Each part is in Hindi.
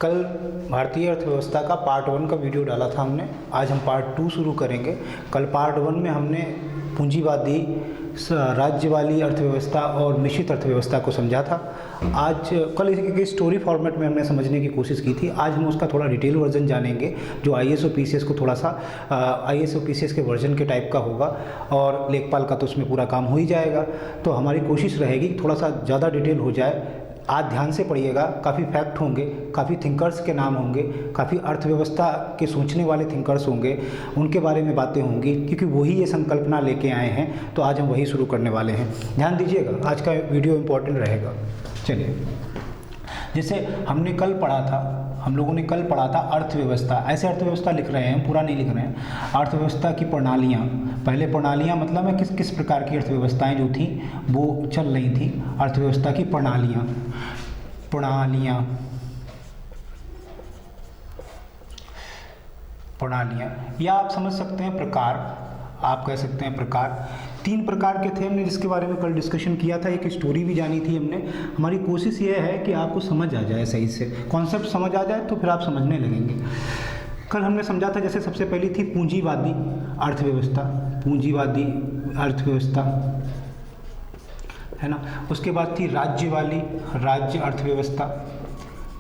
कल भारतीय अर्थव्यवस्था का पार्ट 1 का वीडियो डाला था हमने। आज हम पार्ट 2 शुरू करेंगे। कल पार्ट 1 में हमने पूंजीवादी, राज्य वाली अर्थव्यवस्था और मिश्रित अर्थव्यवस्था को समझा था। आज कल इसकी स्टोरी फॉर्मेट में हमने समझने की कोशिश की थी। आज हम उसका थोड़ा डिटेल वर्जन जानेंगे, जो IAS और PCS को थोड़ा सा IAS और PCS के वर्जन के टाइप का होगा, और लेखपाल का तो उसमें पूरा काम हो ही जाएगा। तो हमारी कोशिश रहेगी कि थोड़ा सा ज़्यादा डिटेल हो जाए। आज ध्यान से पढ़िएगा, काफ़ी फैक्ट होंगे, काफ़ी थिंकर्स के नाम होंगे, काफ़ी अर्थव्यवस्था के सोचने वाले थिंकर्स होंगे, उनके बारे में बातें होंगी, क्योंकि वही ये संकल्पना लेके आए हैं। तो आज हम वही शुरू करने वाले हैं। ध्यान दीजिएगा, आज का वीडियो इम्पोर्टेंट रहेगा। चलिए, जैसे हमने कल पढ़ा था, हम लोगों ने कल पढ़ा था अर्थव्यवस्था। ऐसे अर्थव्यवस्था लिख रहे हैं हम, पूरा नहीं लिख रहे हैं। अर्थव्यवस्था की प्रणालियाँ, पहले प्रणालियाँ मतलब है किस किस प्रकार की अर्थव्यवस्थाएं जो थी वो चल रही थी। अर्थव्यवस्था की प्रणालियाँ या आप समझ सकते हैं प्रकार, आप कह सकते हैं प्रकार। 3 प्रकार के थे हमने, जिसके बारे में कल डिस्कशन किया था। एक स्टोरी भी जानी थी हमने। हमारी कोशिश ये है कि आपको समझ आ जाए, सही से कॉन्सेप्ट समझ आ जाए तो फिर आप समझने लगेंगे। कल हमने समझा था, जैसे सबसे पहली थी पूंजीवादी अर्थव्यवस्था, पूंजीवादी अर्थव्यवस्था है ना। उसके बाद थी राज्य वाली, राज्य अर्थव्यवस्था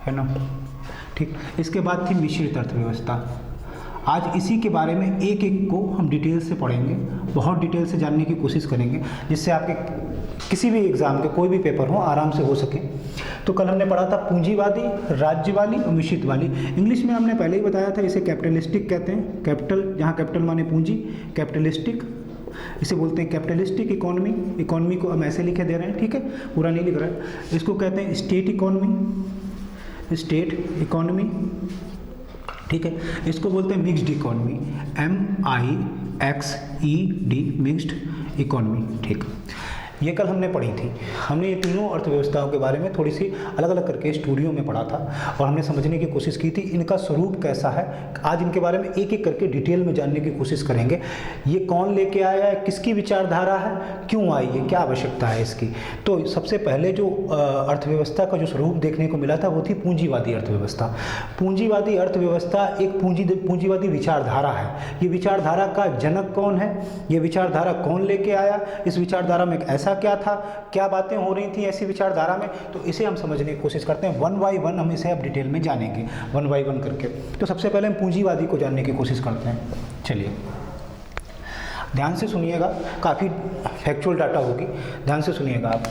है ना, ठीक। इसके बाद थी मिश्रित अर्थव्यवस्था। आज इसी के बारे में एक एक को हम डिटेल से पढ़ेंगे, बहुत डिटेल से जानने की कोशिश करेंगे, जिससे आपके किसी भी एग्ज़ाम के कोई भी पेपर हो आराम से हो सके। तो कल हमने पढ़ा था पूंजीवादी, राज्य वाली और मिश्रित वाली। इंग्लिश में हमने पहले ही बताया था, इसे कैपिटलिस्टिक कहते हैं। कैपिटल, जहाँ कैपिटल माने पूंजी, कैपिटलिस्टिक, इसे बोलते हैं कैपिटलिस्टिक इकोनॉमी। इकोनॉमी को हम ऐसे लिखे दे रहे हैं, ठीक है, पूरा नहीं लिख रहे हैं। इसको कहते हैं स्टेट इकोनॉमी, स्टेट इकोनॉमी, ठीक है। इसको बोलते हैं mixed economy, MIXED, mixed economy, ठीक। ये कल हमने पढ़ी थी। हमने ये तीनों अर्थव्यवस्थाओं के बारे में थोड़ी सी अलग अलग करके स्टूडियो में पढ़ा था, और हमने समझने की कोशिश की थी इनका स्वरूप कैसा है। आज इनके बारे में एक एक करके डिटेल में जानने की कोशिश करेंगे। ये कौन लेके आया है, किसकी विचारधारा है, क्यों आई है, क्या आवश्यकता है इसकी। तो सबसे पहले जो अर्थव्यवस्था का जो स्वरूप देखने को मिला था वो थी पूंजीवादी अर्थव्यवस्था। पूंजीवादी अर्थव्यवस्था एक पूंजीवादी विचारधारा है। ये विचारधारा का जनक कौन है, ये विचारधारा कौन लेके आया, इस विचारधारा में ऐसा क्या था, क्या बातें हो रही थी ऐसी विचारधारा में। तो इसे हम समझने की कोशिश करते हैं। 1 बाय 1 हम इसे अब डिटेल में जानेंगे, 1 बाय 1 करके। तो सबसे पहले हम पूंजीवादी को जानने की कोशिश करते हैं। चलिए, ध्यान से सुनिएगा, काफ़ी फैक्चुअल डाटा होगी, ध्यान से सुनिएगा आप।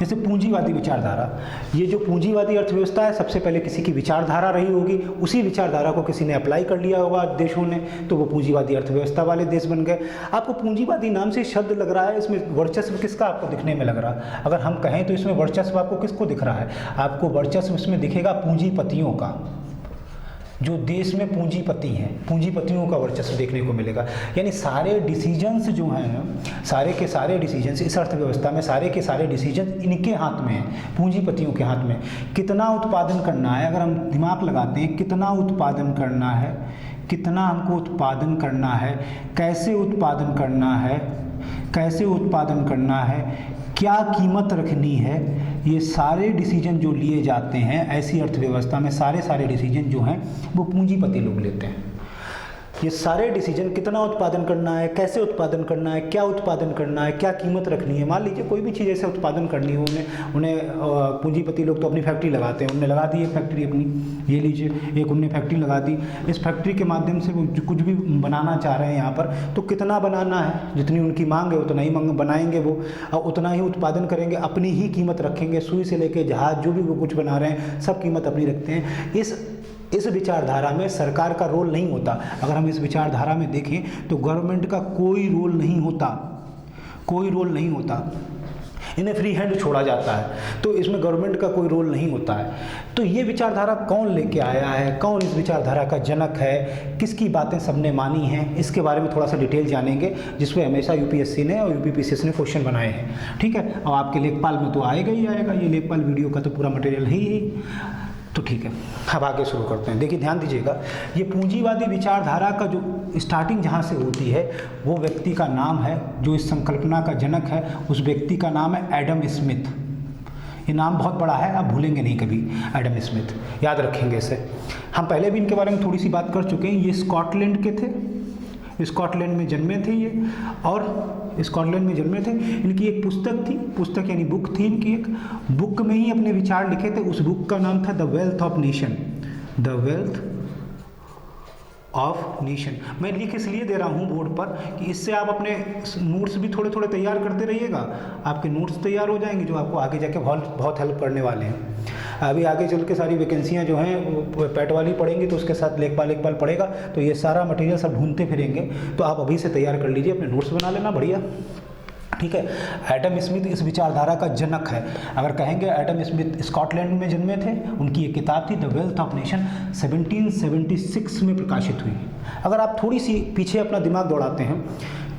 जैसे पूंजीवादी विचारधारा, ये जो पूंजीवादी अर्थव्यवस्था है, सबसे पहले किसी की विचारधारा रही होगी, उसी विचारधारा को किसी ने अप्लाई कर लिया होगा देशों ने, तो वो पूंजीवादी अर्थव्यवस्था वाले देश बन गए। आपको पूंजीवादी नाम से शब्द लग रहा है, इसमें वर्चस्व किसका आपको दिखने में लग रहा है? अगर हम कहें तो इसमें वर्चस्व आपको किसको दिख रहा है? आपको वर्चस्व इसमें दिखेगा पूंजीपतियों का। जो देश में पूंजीपति हैं, पूंजीपतियों का वर्चस्व देखने को मिलेगा। यानी सारे डिसीजंस जो हैं, सारे के सारे डिसीजंस इस अर्थव्यवस्था में, सारे के सारे डिसीजंस इनके हाथ में हैं, पूंजीपतियों के हाथ में। कितना उत्पादन करना है, अगर हम दिमाग लगाते हैं, कितना उत्पादन करना है, कितना हमको उत्पादन करना है, कैसे उत्पादन करना है, कैसे उत्पादन करना है, क्या कीमत रखनी है, ये सारे डिसीजन जो लिए जाते हैं ऐसी अर्थव्यवस्था में, सारे डिसीजन जो हैं वो पूंजीपति लोग लेते हैं। ये सारे डिसीजन, कितना उत्पादन करना है, कैसे उत्पादन करना है, क्या उत्पादन करना है, क्या कीमत रखनी है। मान लीजिए कोई भी चीज़ ऐसे उत्पादन करनी हो, उन्हें पूंजीपति लोग तो अपनी फैक्ट्री लगाते हैं। उन्होंने लगा दी एक फैक्ट्री अपनी, ये लीजिए एक उनने फैक्ट्री लगा दी। इस फैक्ट्री के माध्यम से वो कुछ भी बनाना चाह रहे हैं यहाँ पर, तो कितना बनाना है, जितनी उनकी मांग है उतना ही बनाएंगे वो, और उतना ही उत्पादन करेंगे, अपनी ही कीमत रखेंगे। सुई से लेके जहाज, जो भी वो कुछ बना रहे हैं, सब कीमत अपनी रखते हैं। इस विचारधारा में सरकार का रोल नहीं होता। अगर हम इस विचारधारा में देखें तो गवर्नमेंट का कोई रोल नहीं होता, कोई रोल नहीं होता। इन्हें फ्री हैंड छोड़ा जाता है, तो इसमें गवर्नमेंट का कोई रोल नहीं होता है। तो ये विचारधारा कौन लेके आया है, कौन इस विचारधारा का जनक है, किसकी बातें सबने मानी हैं, इसके बारे में थोड़ा सा डिटेल जानेंगे, जिसमें हमेशा UPSC ने और UPPCS ने क्वेश्चन बनाए हैं, ठीक है। और आपके लेखपाल में तो आएगा ही आएगा, ये लेखपाल वीडियो का तो पूरा मटेरियल है ही। तो ठीक है, अब आगे शुरू करते हैं। देखिए, ध्यान दीजिएगा, ये पूंजीवादी विचारधारा का जो स्टार्टिंग जहाँ से होती है, वो व्यक्ति का नाम है जो इस संकल्पना का जनक है। उस व्यक्ति का नाम है एडम स्मिथ। ये नाम बहुत बड़ा है, आप भूलेंगे नहीं कभी, एडम स्मिथ, याद रखेंगे इसे। हम पहले भी इनके बारे में थोड़ी सी बात कर चुके हैं। ये स्कॉटलैंड के थे, स्कॉटलैंड में जन्मे थे ये, और स्कॉटलैंड में जन्मे थे। इनकी एक पुस्तक थी, पुस्तक यानी बुक थी इनकी, एक बुक में ही अपने विचार लिखे थे। उस बुक का नाम था the wealth of nation, the wealth of nation. मैं लिख इसलिए दे रहा हूँ बोर्ड पर कि इससे आप अपने नोट्स भी थोड़े थोड़े तैयार करते रहिएगा, आपके नोट्स तैयार हो जाएंगे जो आपको आगे जाके बहुत हेल्प करने वाले हैं। अभी आगे चल के सारी वैकेंसियाँ जो हैं वो पैट वाली पढ़ेंगी, तो उसके साथ लेखपाल पढ़ेगा, तो ये सारा मटेरियल सब ढूंढते फिरेंगे। तो आप अभी से तैयार कर लीजिए, अपने नोट्स बना लेना बढ़िया, ठीक है। एडम स्मिथ इस विचारधारा का जनक है। अगर कहेंगे एडम स्मिथ स्कॉटलैंड में जन्मे थे, उनकी एक किताब थी द वेल्थ ऑफ नेशन, 1776 में प्रकाशित हुई। अगर आप थोड़ी सी पीछे अपना दिमाग दौड़ाते हैं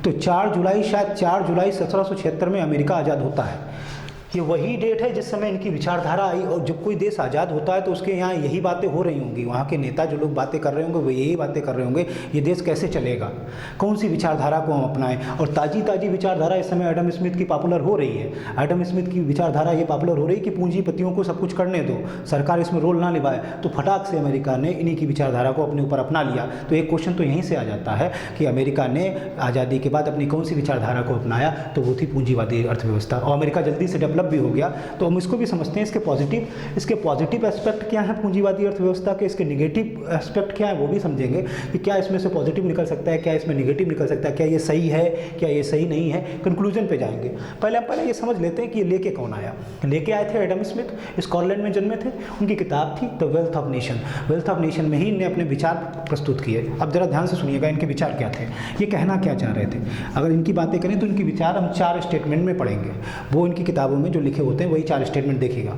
तो 4 जुलाई, शायद 4 जुलाई 1776 में अमेरिका आज़ाद होता है। ये वही डेट है जिस समय इनकी विचारधारा आई, और जब कोई देश आज़ाद होता है तो उसके यहाँ यही बातें हो रही होंगी, वहाँ के नेता जो लोग बातें कर रहे होंगे वो यही बातें कर रहे होंगे, ये देश कैसे चलेगा, कौन सी विचारधारा को हम अपनाएं। और ताज़ी ताज़ी विचारधारा इस समय एडम स्मिथ की पॉपुलर हो रही है। एडम स्मिथ की विचारधारा ये पॉपुलर हो रही है कि पूंजीपतियों को सब कुछ करने दो, सरकार इसमें रोल ना निभाए। तो फटाक से अमेरिका ने इन्हीं की विचारधारा को अपने ऊपर अपना लिया। तो एक क्वेश्चन तो यहीं से आ जाता है कि अमेरिका ने आज़ादी के बाद अपनी कौन सी विचारधारा को अपनाया, तो वो थी पूंजीवादी अर्थव्यवस्था। और अमेरिका जल्दी से डेवलप भी हो गया। तो हम इसको भी समझते हैं, इसके पॉजिटिव एस्पेक्ट क्या है पूंजीवादी अर्थव्यवस्था के, इसके नेगेटिव एस्पेक्ट क्या है वो भी समझेंगे कि क्या इसमें से पॉजिटिव निकल सकता है, क्या इसमें नेगेटिव निकल सकता है, क्या ये सही है, क्या ये सही नहीं है। कंक्लूजन पे जाएंगे। पहले ये समझ लेते हैं कि ये लेके कौन आया। लेके आए थे एडम स्मिथ, स्कॉटलैंड में जन्मे थे। उनकी किताब थी the wealth of nation. Wealth of nation में ही इन्हें अपने विचार प्रस्तुत किए। अब जरा ध्यान से सुनिएगा इनके विचार क्या थे, ये कहना क्या चाह रहे थे। अगर इनकी बातें करें तो इनके विचार हम 4 स्टेटमेंट में पढ़ेंगे। वो इनकी किताबों में जो लिखे होते हैं वही 4 स्टेटमेंट देखिएगा।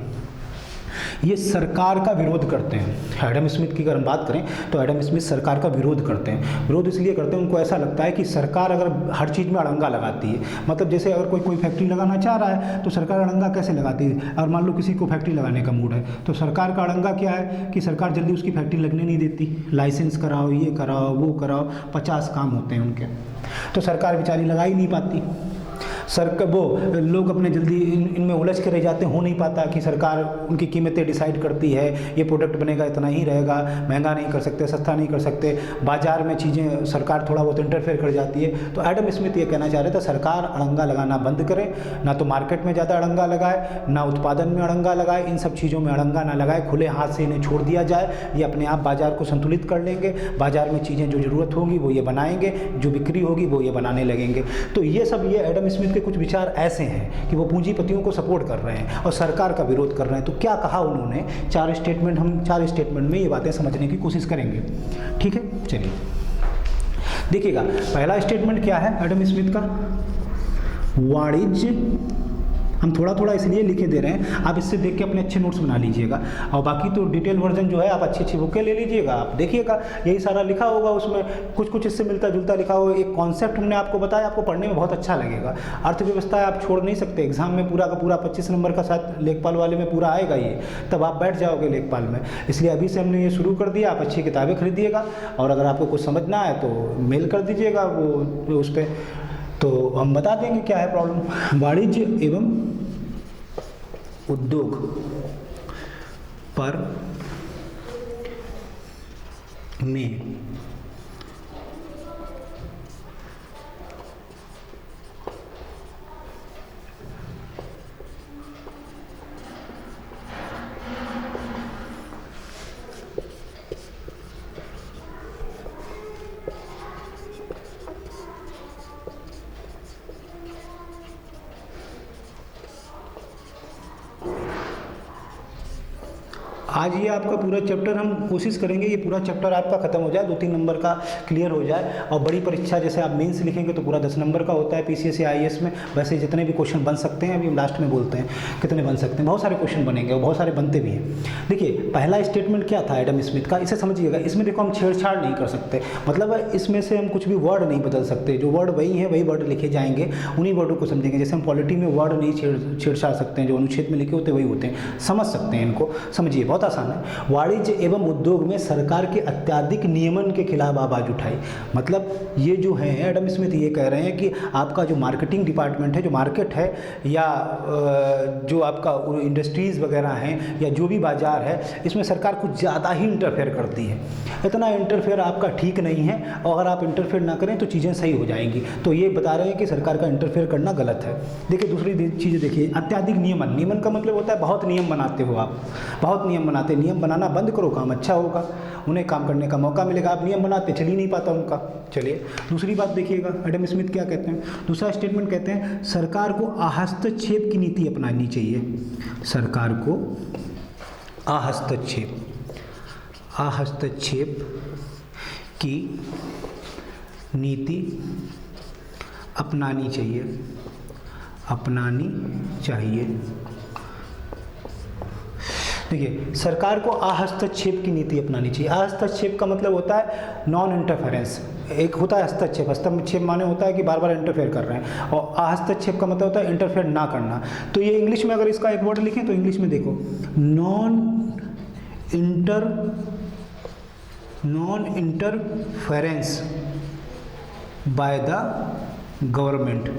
ये सरकार का विरोध करते हैं। एडम स्मिथ की अगर हम बात करें तो एडम स्मिथ सरकार का विरोध करते हैं। विरोध इसलिए करते हैं, उनको ऐसा लगता है कि सरकार अगर हर चीज़ में अड़ंगा लगाती है, मतलब जैसे अगर कोई फैक्ट्री लगाना चाह रहा है तो सरकार अड़ंगा कैसे लगाती है। अगर मान लो किसी को फैक्ट्री लगाने का मूड है तो सरकार का अड़ंगा क्या है कि सरकार जल्दी उसकी फैक्ट्री लगने नहीं देती, लाइसेंस कराओ, ये कराओ, वो कराओ, 50 काम होते हैं उनके, तो सरकार बेचारी लगा ही नहीं पाती। वो लोग अपने जल्दी इनमें उलझ के रह जाते हैं, हो नहीं पाता कि सरकार उनकी कीमतें डिसाइड करती है, ये प्रोडक्ट बनेगा इतना ही रहेगा, महंगा नहीं कर सकते, सस्ता नहीं कर सकते, बाजार में चीज़ें सरकार थोड़ा बहुत इंटरफेयर कर जाती है। तो एडम स्मिथ ये कहना चाह रहे थे सरकार अड़ंगा लगाना बंद करे, ना तो मार्केट में ज़्यादा अड़ंगा लगाए, ना उत्पादन में अड़ंगा लगाए, इन सब चीज़ों में अड़ंगा ना लगाए, खुले हाथ से इन्हें छोड़ दिया जाए, ये अपने आप बाजार को संतुलित कर लेंगे, बाजार में चीज़ें जो ज़रूरत होगी वो ये बनाएंगे, जो बिक्री होगी वो ये बनाने लगेंगे। तो ये सब ये एडम स्मिथ के कुछ विचार ऐसे हैं कि वो पूंजीपतियों को सपोर्ट कर रहे हैं और सरकार का विरोध कर रहे हैं। तो क्या कहा उन्होंने, 4 स्टेटमेंट, हम 4 स्टेटमेंट में ये बातें समझने की कोशिश करेंगे, ठीक है। चलिए देखिएगा, पहला स्टेटमेंट क्या है एडम स्मिथ का, वाणिज्य, हम थोड़ा थोड़ा इसलिए लिखे दे रहे हैं, आप इससे देख के अपने अच्छे नोट्स बना लीजिएगा, और बाकी तो डिटेल वर्जन जो है आप अच्छी अच्छी बुकें ले लीजिएगा, आप देखिएगा यही सारा लिखा होगा, उसमें कुछ कुछ इससे मिलता जुलता लिखा होगा। एक कॉन्सेप्ट हमने आपको बताया, आपको पढ़ने में बहुत अच्छा लगेगा। अर्थव्यवस्था आप छोड़ नहीं सकते, एग्जाम में पूरा का पूरा 25 नंबर का साथ लेखपाल वाले में पूरा आएगा ये, तब आप बैठ जाओगे लेखपाल में। इसलिए अभी से हमने ये शुरू कर दिया, आप अच्छी किताबें खरीदिएगा, और अगर आपको कुछ समझना है तो मेल कर दीजिएगा वो उस पर, तो हम बता देंगे क्या है प्रॉब्लम। वाणिज्य एवं उद्योग पर में आज ये आपका पूरा चैप्टर हम कोशिश करेंगे ये पूरा चैप्टर आपका खत्म हो जाए, 2-3 नंबर का क्लियर हो जाए। और बड़ी परीक्षा जैसे आप मेंस लिखेंगे तो पूरा 10 नंबर का होता है पीसीएस या आईएएस में, वैसे जितने भी क्वेश्चन बन सकते हैं, अभी हम लास्ट में बोलते हैं कितने बन सकते हैं, बहुत सारे क्वेश्चन बनेंगे और बहुत सारे बनते भी हैं। देखिए पहला स्टेटमेंट क्या था एडम स्मिथ का, इसे समझिएगा। इसमें देखो हम छेड़छाड़ नहीं कर सकते, मतलब इसमें से हम कुछ भी वर्ड नहीं बदल सकते, जो वर्ड वही है वही वर्ड लिखे जाएंगे, उन्हीं वर्डों को समझेंगे। जैसे हम पॉलिटी में वर्ड नहीं छेड़छाड़ सकते हैं, जो अनुच्छेद में लिखे होते हैं वही होते हैं, समझ सकते हैं इनको, समझिए बहुत आसान है। वाणिज्य एवं उद्योग में सरकार के अत्यधिक नियमन के खिलाफ आवाज़ उठाई। मतलब ये जो है एडम स्मिथ ये कह रहे हैं कि आपका जो मार्केटिंग डिपार्टमेंट है, जो मार्केट है, या जो आपका इंडस्ट्रीज़ वगैरह हैं, या जो भी बाज़ार है, इसमें सरकार कुछ ज़्यादा ही इंटरफेयर करती है। इतना इंटरफेयर आपका ठीक नहीं है, और अगर आप इंटरफेयर ना करें तो चीज़ें सही हो जाएंगी। तो ये बता रहे हैं कि सरकार का इंटरफेयर करना गलत है। देखिए दूसरी चीज़ देखिए, अत्यधिक नियमन। नियमन का मतलब होता है बहुत नियम बनाते हो आप, बहुत नियम बनाते। नियम बनाना बंद करो, काम अच्छा होगा, उन्हें काम करने का मौका मिलेगा। आप नियम बनाते, चल ही नहीं पाता उनका। चलिए दूसरी बात देखिएगा, एडम स्मिथ क्या कहते हैं। दूसरा स्टेटमेंट कहते हैं सरकार को हस्तक्षेप की नीति अपनानी चाहिए। सरकार को हस्तक्षेप की नीति अपनानी चाहिए। देखिए सरकार को हस्तक्षेप की नीति अपनानी चाहिए। हस्तक्षेप का मतलब होता है नॉन इंटरफेरेंस। एक होता है हस्तक्षेप, हस्तक्षेप माने होता है कि बार बार इंटरफेयर कर रहे हैं, और हस्तक्षेप का मतलब होता है इंटरफेयर ना करना। तो ये इंग्लिश में अगर इसका एक वर्ड लिखें तो इंग्लिश में देखो, non interference by the government.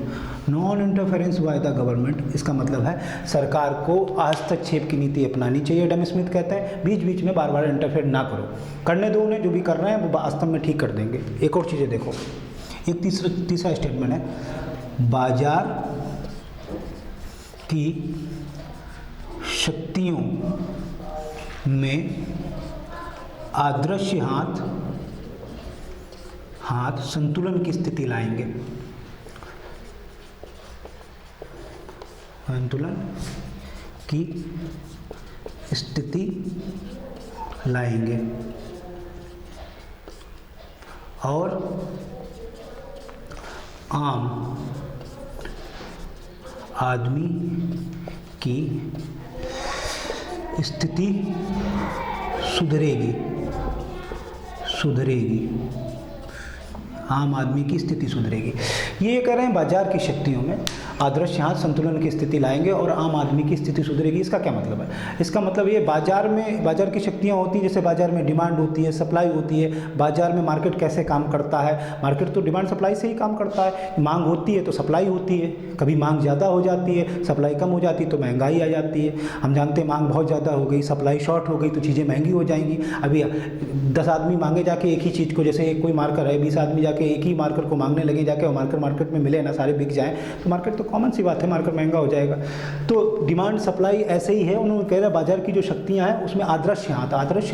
Non interference by the government, इसका मतलब है सरकार को हस्तक्षेप की नीति अपनानी चाहिए। एडम स्मिथ कहते हैं बीच बीच में बार बार इंटरफेयर ना करो, करने दो उन्हें, जो भी कर रहे हैं वो वास्तव में ठीक कर देंगे। एक और चीज़ें देखो, एक तीसरा स्टेटमेंट है, बाजार की शक्तियों में अदृश्य हाथ संतुलन की स्थिति लाएंगे। संतुलन की स्थिति लाएंगे और आम आदमी की स्थिति सुधरेगी। आम आदमी की स्थिति सुधरेगी। ये कह रहे हैं बाजार की शक्तियों में अदृश्य हाथ संतुलन की स्थिति लाएंगे और आम आदमी की स्थिति सुधरेगी। इसका क्या मतलब है? इसका मतलब ये बाजार की शक्तियाँ होती हैं, जैसे बाजार में डिमांड होती है, सप्लाई होती है। बाजार में मार्केट कैसे काम करता है? मार्केट तो डिमांड सप्लाई से ही काम करता है। मांग होती है तो सप्लाई होती है, कभी मांग ज़्यादा हो जाती है, सप्लाई कम हो जाती है तो महंगाई आ जाती है। हम जानते हैं मांग बहुत ज़्यादा हो गई, सप्लाई शॉर्ट हो गई तो चीज़ें महंगी हो जाएंगी। अभी 10 आदमी मांगे जाके एक ही चीज़ को, जैसे कोई मार्कर है, 20 आदमी जाके एक ही मार्कर को मांगने लगे जाके, और मार्केट में मिले ना, सारे बिक जाएँ तो मार्केट तो कॉमन सी बात है, मार्केट महंगा हो जाएगा। तो डिमांड सप्लाई ऐसे ही है। उन्होंने कह रहा बाजार की जो शक्तियाँ हैं उसमें अदृश्य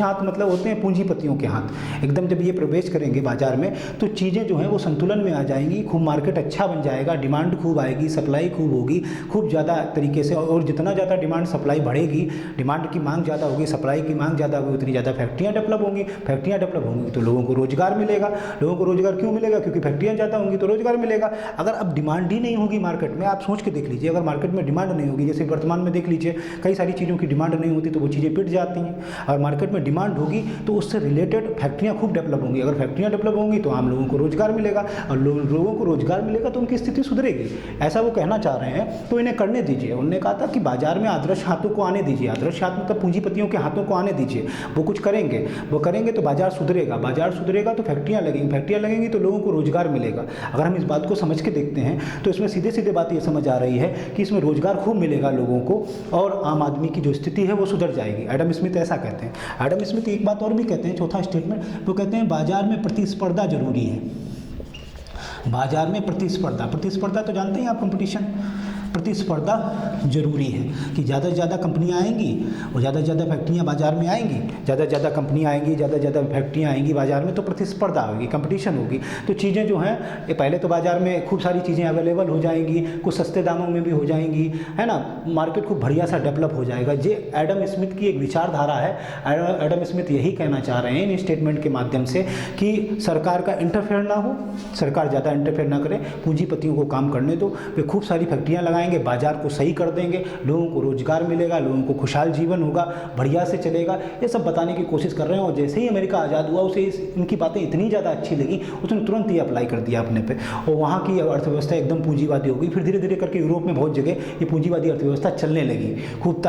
हाथ मतलब होते हैं पूंजीपतियों के हाथ। एकदम जब ये प्रवेश करेंगे बाजार में तो चीज़ें जो हैं वो संतुलन में आ जाएंगी, खूब मार्केट अच्छा बन जाएगा, डिमांड खूब आएगी, सप्लाई खूब होगी, खूब ज़्यादा तरीके से। और जितना ज़्यादा डिमांड सप्लाई बढ़ेगी, डिमांड की मांग ज़्यादा होगी, सप्लाई की मांग ज़्यादा होगी, उतनी ज़्यादा फैक्ट्रियाँ डेवलप होंगी। फैक्ट्रियाँ डेवलप होंगी तो लोगों को रोजगार मिलेगा। लोगों को रोजगार क्यों मिलेगा? क्योंकि फैक्ट्रियाँ ज़्यादा होंगी तो रोजगार मिलेगा। अगर अब डिमांड ही नहीं होगी मार्केट में, आप सोच के देख लीजिए, अगर मार्केट में डिमांड नहीं होगी, जैसे वर्तमान में देख लीजिए कई सारी चीज़ों की डिमांड नहीं होती तो वो चीज़ें पिट जाती हैं। और मार्केट में डिमांड होगी तो उससे रिलेटेड फैक्ट्रियाँ खूब डेवलप होंगी। अगर फैक्ट्रियाँ डेवलप होंगी तो आम लोगों को रोजगार मिलेगा, और लोगों को रोजगार मिलेगा तो उनकी स्थिति सुधरेगी। ऐसा वो कहना चाह रहे हैं, तो इन्हें करने दीजिए। उन्होंने कहा था कि बाजार में अदृश्य हाथों को आने दीजिए। अदृश्य हाथ मतलब पूंजीपतियों के हाथों को आने दीजिए। वो कुछ करेंगे, वो करेंगे तो बाजार सुधरेगा। बाजार सुधरेगा तो फैक्ट्रियाँ लगेंगी तो लोगों को रोजगार मिलेगा। अगर हम इस बात को समझ के देखते हैं तो इसमें सीधे सीधे बात ये समझ आ रही है कि इसमें रोजगार खूब मिलेगा लोगों को, और आम आदमी की जो स्थिति है वो सुधर जाएगी। एडम स्मिथ ऐसा कहते हैं। एडम स्मिथ एक बात और भी कहते हैं, चौथा स्टेटमेंट, वो कहते हैं बाजार में प्रतिस्पर्धा जरूरी है। बाजार में प्रतिस्पर्धा तो जानते हैं आप, कंपटीशन। प्रतिस्पर्धा जरूरी है कि ज़्यादा से ज़्यादा कंपनियाँ आएंगी और ज़्यादा से ज़्यादा फैक्ट्रियाँ बाजार में आएंगी। ज़्यादा से ज़्यादा कंपनियाँ आएंगी, ज़्यादा से ज़्यादा फैक्ट्रियाँ आएंगी बाजार में, तो प्रतिस्पर्धा होगी, कंपटीशन होगी। तो चीज़ें जो हैं ये पहले तो बाजार में खूब सारी चीज़ें अवेलेबल हो जाएंगी, कुछ सस्ते दामों में भी हो जाएंगी, है ना। मार्केट खूब बढ़िया सा डेवलप हो जाएगा। ये एडम स्मिथ की एक विचारधारा है। एडम स्मिथ यही कहना चाह रहे हैं इन स्टेटमेंट के माध्यम से कि सरकार का इंटरफेयर ना हो, सरकार ज़्यादा इंटरफेयर ना करे, पूंजीपतियों को काम करने दो, वे खूब सारी फैक्ट्रियाँ लगाएं आएंगे, बाजार को सही कर देंगे, लोगों को रोजगार मिलेगा, लोगों को खुशहाल जीवन होगा, बढ़िया से चलेगा, ये सब बताने की कोशिश कर रहे हैं। और जैसे ही अमेरिका आज़ाद हुआ उसे इनकी बातें इतनी ज़्यादा अच्छी लगी, उसने तुरंत ही अप्लाई कर दिया अपने पे, और वहाँ की अर्थव्यवस्था एकदम पूंजीवादी हो गई। फिर धीरे धीरे करके यूरोप में बहुत जगह ये पूंजीवादी अर्थव्यवस्था चलने लगी, खूब